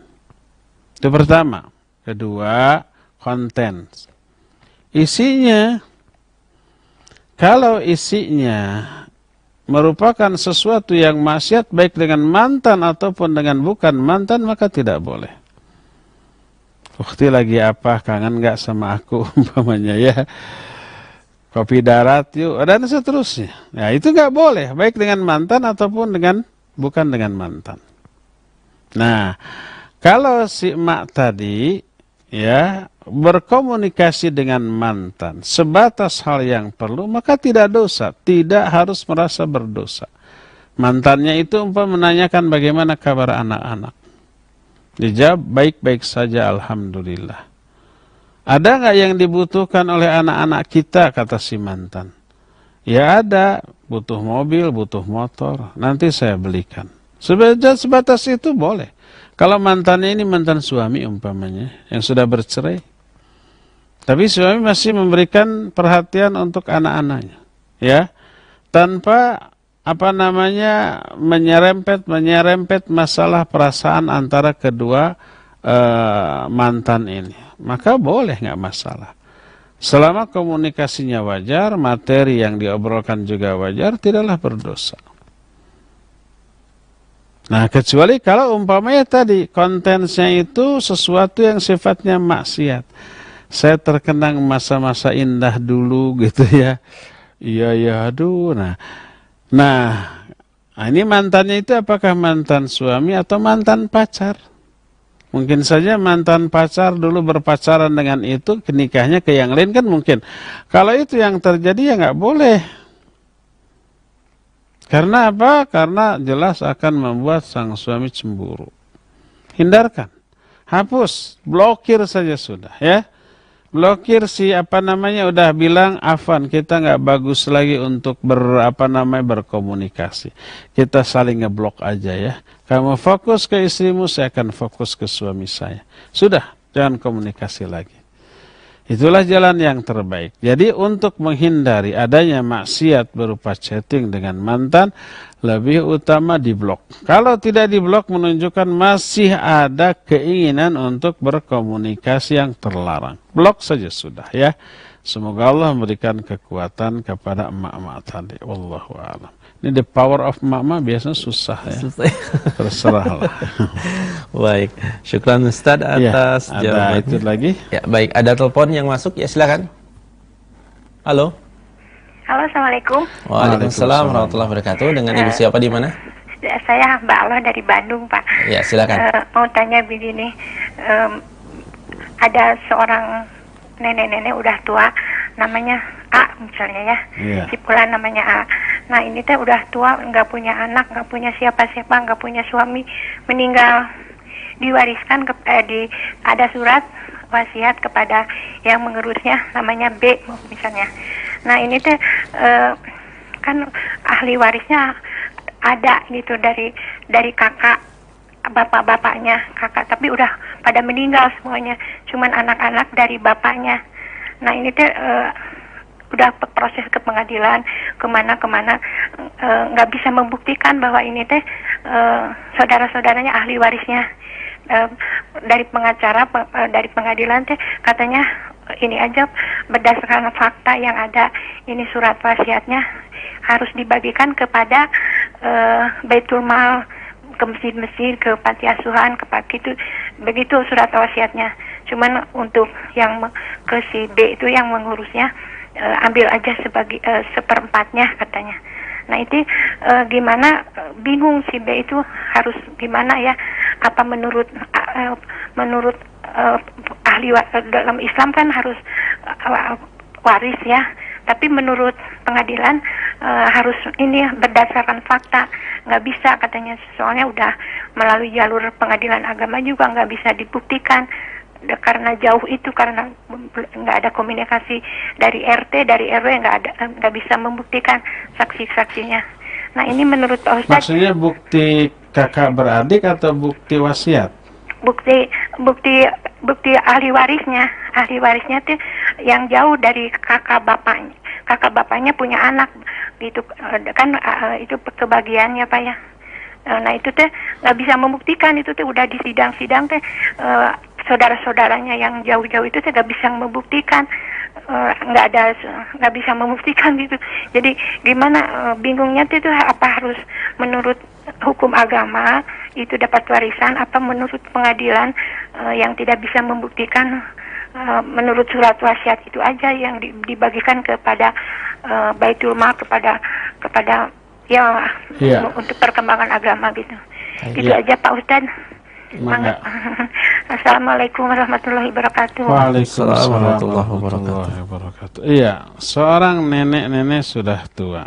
Itu pertama. Kedua, konten. Isinya, kalau isinya merupakan sesuatu yang maksiat baik dengan mantan ataupun dengan bukan mantan, maka tidak boleh. Ukti lagi apa, kangen gak sama aku, umpamanya ya. Kopi darat yuk, dan seterusnya. Ya itu gak boleh, baik dengan mantan ataupun dengan bukan dengan mantan. Nah, kalau si emak tadi ya berkomunikasi dengan mantan sebatas hal yang perlu, maka tidak dosa, tidak harus merasa berdosa. Mantannya itu menanyakan bagaimana kabar anak-anak. Dijawab baik-baik saja, alhamdulillah. Ada nggak yang dibutuhkan oleh anak-anak kita, kata si mantan? Ya ada, butuh mobil, butuh motor, nanti saya belikan. Sebatas itu boleh. Kalau mantannya ini mantan suami umpamanya, yang sudah bercerai, tapi suami masih memberikan perhatian untuk anak-anaknya, ya, tanpa menyerempet masalah perasaan antara kedua mantan ini, maka boleh, nggak masalah. Selama komunikasinya wajar, materi yang diobrolkan juga wajar, tidaklah berdosa. Nah, kecuali kalau umpamanya tadi kontennya itu sesuatu yang sifatnya maksiat. Saya terkenang masa-masa indah dulu gitu ya. Iya, aduh. Nah, ini mantannya itu apakah mantan suami atau mantan pacar? Mungkin saja mantan pacar dulu berpacaran dengan itu, nikahnya ke yang lain kan mungkin. Kalau itu yang terjadi ya nggak boleh. Karena apa? Karena jelas akan membuat sang suami cemburu. Hindarkan. Hapus, blokir saja sudah ya. Blokir udah bilang afan, kita nggak bagus lagi untuk berkomunikasi. Kita saling ngeblok aja ya. Kamu fokus ke istrimu, saya akan fokus ke suami saya. Sudah, jangan komunikasi lagi. Itulah jalan yang terbaik. Jadi untuk menghindari adanya maksiat berupa chatting dengan mantan, lebih utama diblok. Kalau tidak diblok menunjukkan masih ada keinginan untuk berkomunikasi yang terlarang. Blok saja sudah ya. Semoga Allah memberikan kekuatan kepada emak-emak tadi. Wallahu a'lam. Ini the power of emak-emak biasanya susah ya. Terserahlah. Baik, syukran Ustaz atas jawabannya. Ada itu lagi? Ya, baik, ada telepon yang masuk ya, silakan. Halo. Halo, assalamualaikum. Waalaikumsalam warahmatullahi wabarakatuh. Dengan ibu siapa di mana? Saya Mbak Allah dari Bandung, Pak. Ya, silakan. Mau tanya begini, ada seorang nenek-nenek udah tua, namanya A misalnya ya, si Fulan namanya A. Nah ini teh udah tua, nggak punya anak, nggak punya siapa-siapa, nggak punya suami, meninggal, diwariskan ada surat wasiat kepada yang mengurusnya, namanya B misalnya. Nah ini teh kan ahli warisnya ada gitu dari kakak, bapak-bapaknya kakak, tapi udah pada meninggal semuanya, cuman anak-anak dari bapaknya. Nah ini teh udah proses ke pengadilan, kemana nggak bisa membuktikan bahwa ini teh saudara-saudaranya ahli warisnya. Dari pengacara, dari pengadilan teh katanya ini aja berdasarkan fakta yang ada, ini surat wasiatnya harus dibagikan kepada Baitul Mal, ke masjid-masjid, ke panti asuhan, ke begitu surat wasiatnya. Cuman untuk yang ke si B itu yang mengurusnya, ambil aja sebagai seperempatnya katanya. Nah itu gimana, bingung si B itu harus gimana ya? Apa menurut ahli dalam Islam kan harus waris ya, tapi menurut pengadilan harus ini berdasarkan fakta, nggak bisa katanya, soalnya udah melalui jalur pengadilan agama juga nggak bisa dibuktikan karena jauh itu, karena nggak ada komunikasi dari RT, dari RW, nggak bisa membuktikan saksi-saksinya. Nah ini menurut Pak Ustadz, maksudnya bukti kakak beradik atau bukti wasiat? Bukti ahli warisnya tuh yang jauh dari kakak bapaknya punya anak gitu kan, itu kebagiannya Pak ya. Nah itu teh nggak bisa membuktikan, itu teh udah di sidang teh saudara-saudaranya yang jauh-jauh itu teh nggak bisa membuktikan, nggak bisa membuktikan gitu. Jadi gimana, bingungnya tuh apa harus menurut hukum agama itu dapat warisan, apa menurut pengadilan yang tidak bisa membuktikan menurut surat wasiat itu aja yang dibagikan kepada Baitul Mal, kepada ya untuk perkembangan agama gitu. Gitu aja Pak Ustadz. Assalamualaikum warahmatullahi wabarakatuh. Waalaikumsalam warahmatullahi wabarakatuh. Iya, seorang nenek-nenek sudah tua.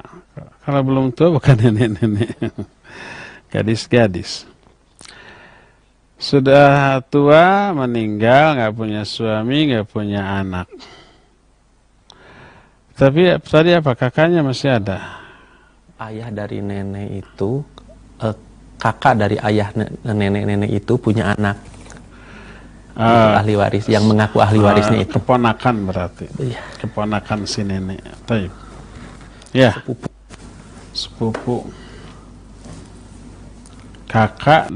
Kalau belum tua bukan nenek-nenek, gadis-gadis. Sudah tua, meninggal, nggak punya suami, nggak punya anak. Tapi tadi apa, kakaknya masih ada? Ayah dari nenek itu, kakak dari ayah nenek-nenek itu punya anak. Ahli waris, yang mengaku ahli warisnya itu. Keponakan berarti. Iya. Keponakan si nenek. Taib. Ya. Sepupu. Kakak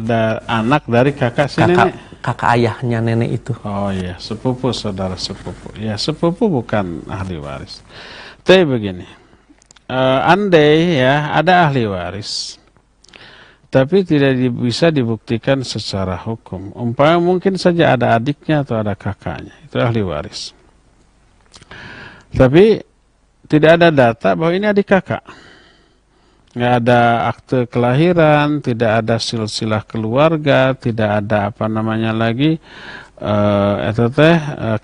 anak dari kakak si nenek. Kakak ayahnya nenek itu. Oh iya, sepupu, saudara sepupu. Ya, sepupu bukan ahli waris. Tapi begini, andai ya ada ahli waris, tapi tidak bisa dibuktikan secara hukum. Umpamanya mungkin saja ada adiknya atau ada kakaknya, itu ahli waris. Tapi tidak ada data bahwa ini adik kakak. Nggak ada akte kelahiran, tidak ada silsilah keluarga, tidak ada apa namanya lagi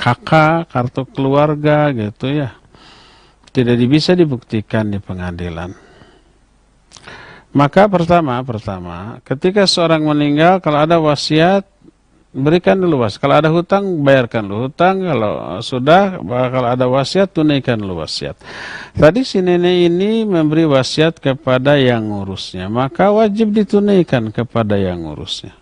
kakak, kartu keluarga gitu ya. Tidak bisa dibuktikan di pengadilan. Maka pertama, ketika seorang meninggal, kalau ada wasiat, berikan dulu wasiat. Kalau ada hutang, bayarkan dulu hutang. Kalau ada wasiat, tunaikan dulu wasiat. Tadi si nenek ini memberi wasiat kepada yang ngurusnya, maka wajib ditunaikan kepada yang ngurusnya,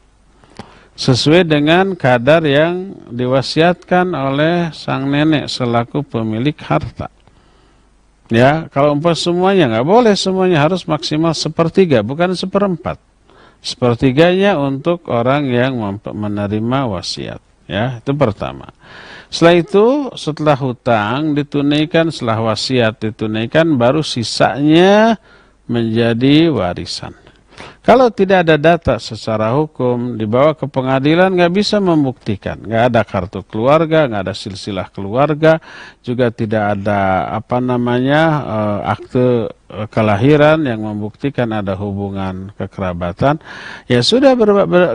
sesuai dengan kadar yang diwasiatkan oleh sang nenek selaku pemilik harta. Ya, kalau semuanya nggak boleh, semuanya harus maksimal 1/3, bukan 1/4. 1/3-nya untuk orang yang menerima wasiat. Ya, itu pertama. Setelah itu, setelah hutang ditunaikan, setelah wasiat ditunaikan, baru sisanya menjadi warisan. Kalau tidak ada data secara hukum, dibawa ke pengadilan, nggak bisa membuktikan. Nggak ada kartu keluarga, nggak ada silsilah keluarga, juga tidak ada akte kelahiran yang membuktikan ada hubungan kekerabatan. Ya sudah,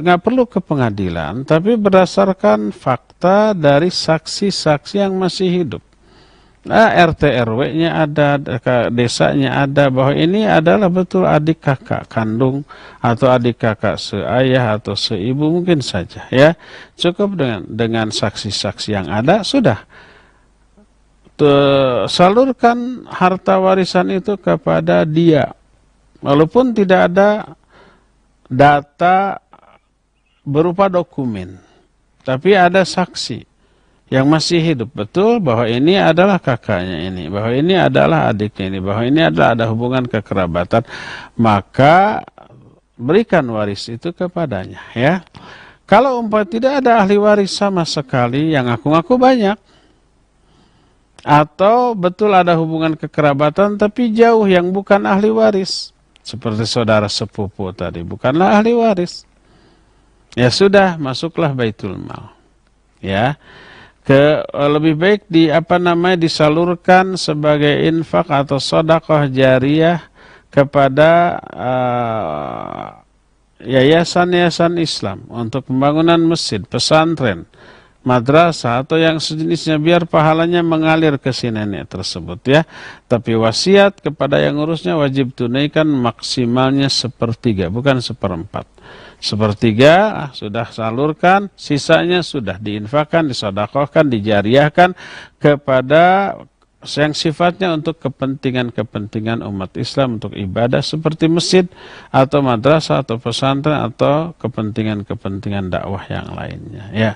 nggak perlu ke pengadilan, tapi berdasarkan fakta dari saksi-saksi yang masih hidup. RT RW-nya ada, desanya ada, bahwa ini adalah betul adik kakak kandung atau adik kakak seayah atau seibu, mungkin saja ya. Cukup dengan saksi-saksi yang ada, sudah. Salurkan harta warisan itu kepada dia. Walaupun tidak ada data berupa dokumen, tapi ada saksi yang masih hidup betul bahwa ini adalah kakaknya ini, bahwa ini adalah adiknya ini, bahwa ini adalah ada hubungan kekerabatan, maka berikan waris itu kepadanya ya. Kalau tidak ada ahli waris sama sekali, yang ngaku-ngaku banyak, atau betul ada hubungan kekerabatan tapi jauh yang bukan ahli waris, seperti saudara sepupu tadi bukanlah ahli waris, ya sudah, masuklah Baitul Mal ya. Lebih baik disalurkan sebagai infak atau sedekah jariyah kepada yayasan-yayasan Islam untuk pembangunan masjid, pesantren, madrasah atau yang sejenisnya, biar pahalanya mengalir ke si nenek tersebut ya. Tapi wasiat kepada yang ngurusnya wajib tunaikan maksimalnya 1/3, bukan 1/4. 1/3 sudah salurkan, sisanya sudah diinfakkan, disedekahkan, dijariahkan kepada yang sifatnya untuk kepentingan-kepentingan umat Islam, untuk ibadah seperti masjid atau madrasah atau pesantren atau kepentingan-kepentingan dakwah yang lainnya. Ya,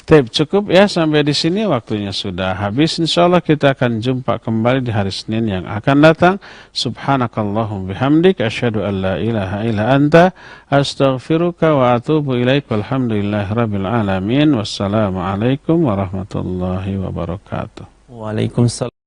cukup ya sampai di sini, waktunya sudah habis. Insyaallah kita akan jumpa kembali di hari Senin yang akan datang. Subhanakallahumma bihamdik asyhadu an la ilaha illa anta astaghfiruka wa atubu ilaik. Walhamdulillahirabbil alamin. Wassalamualaikum warahmatullahi wabarakatuh. Waalaikumsalam.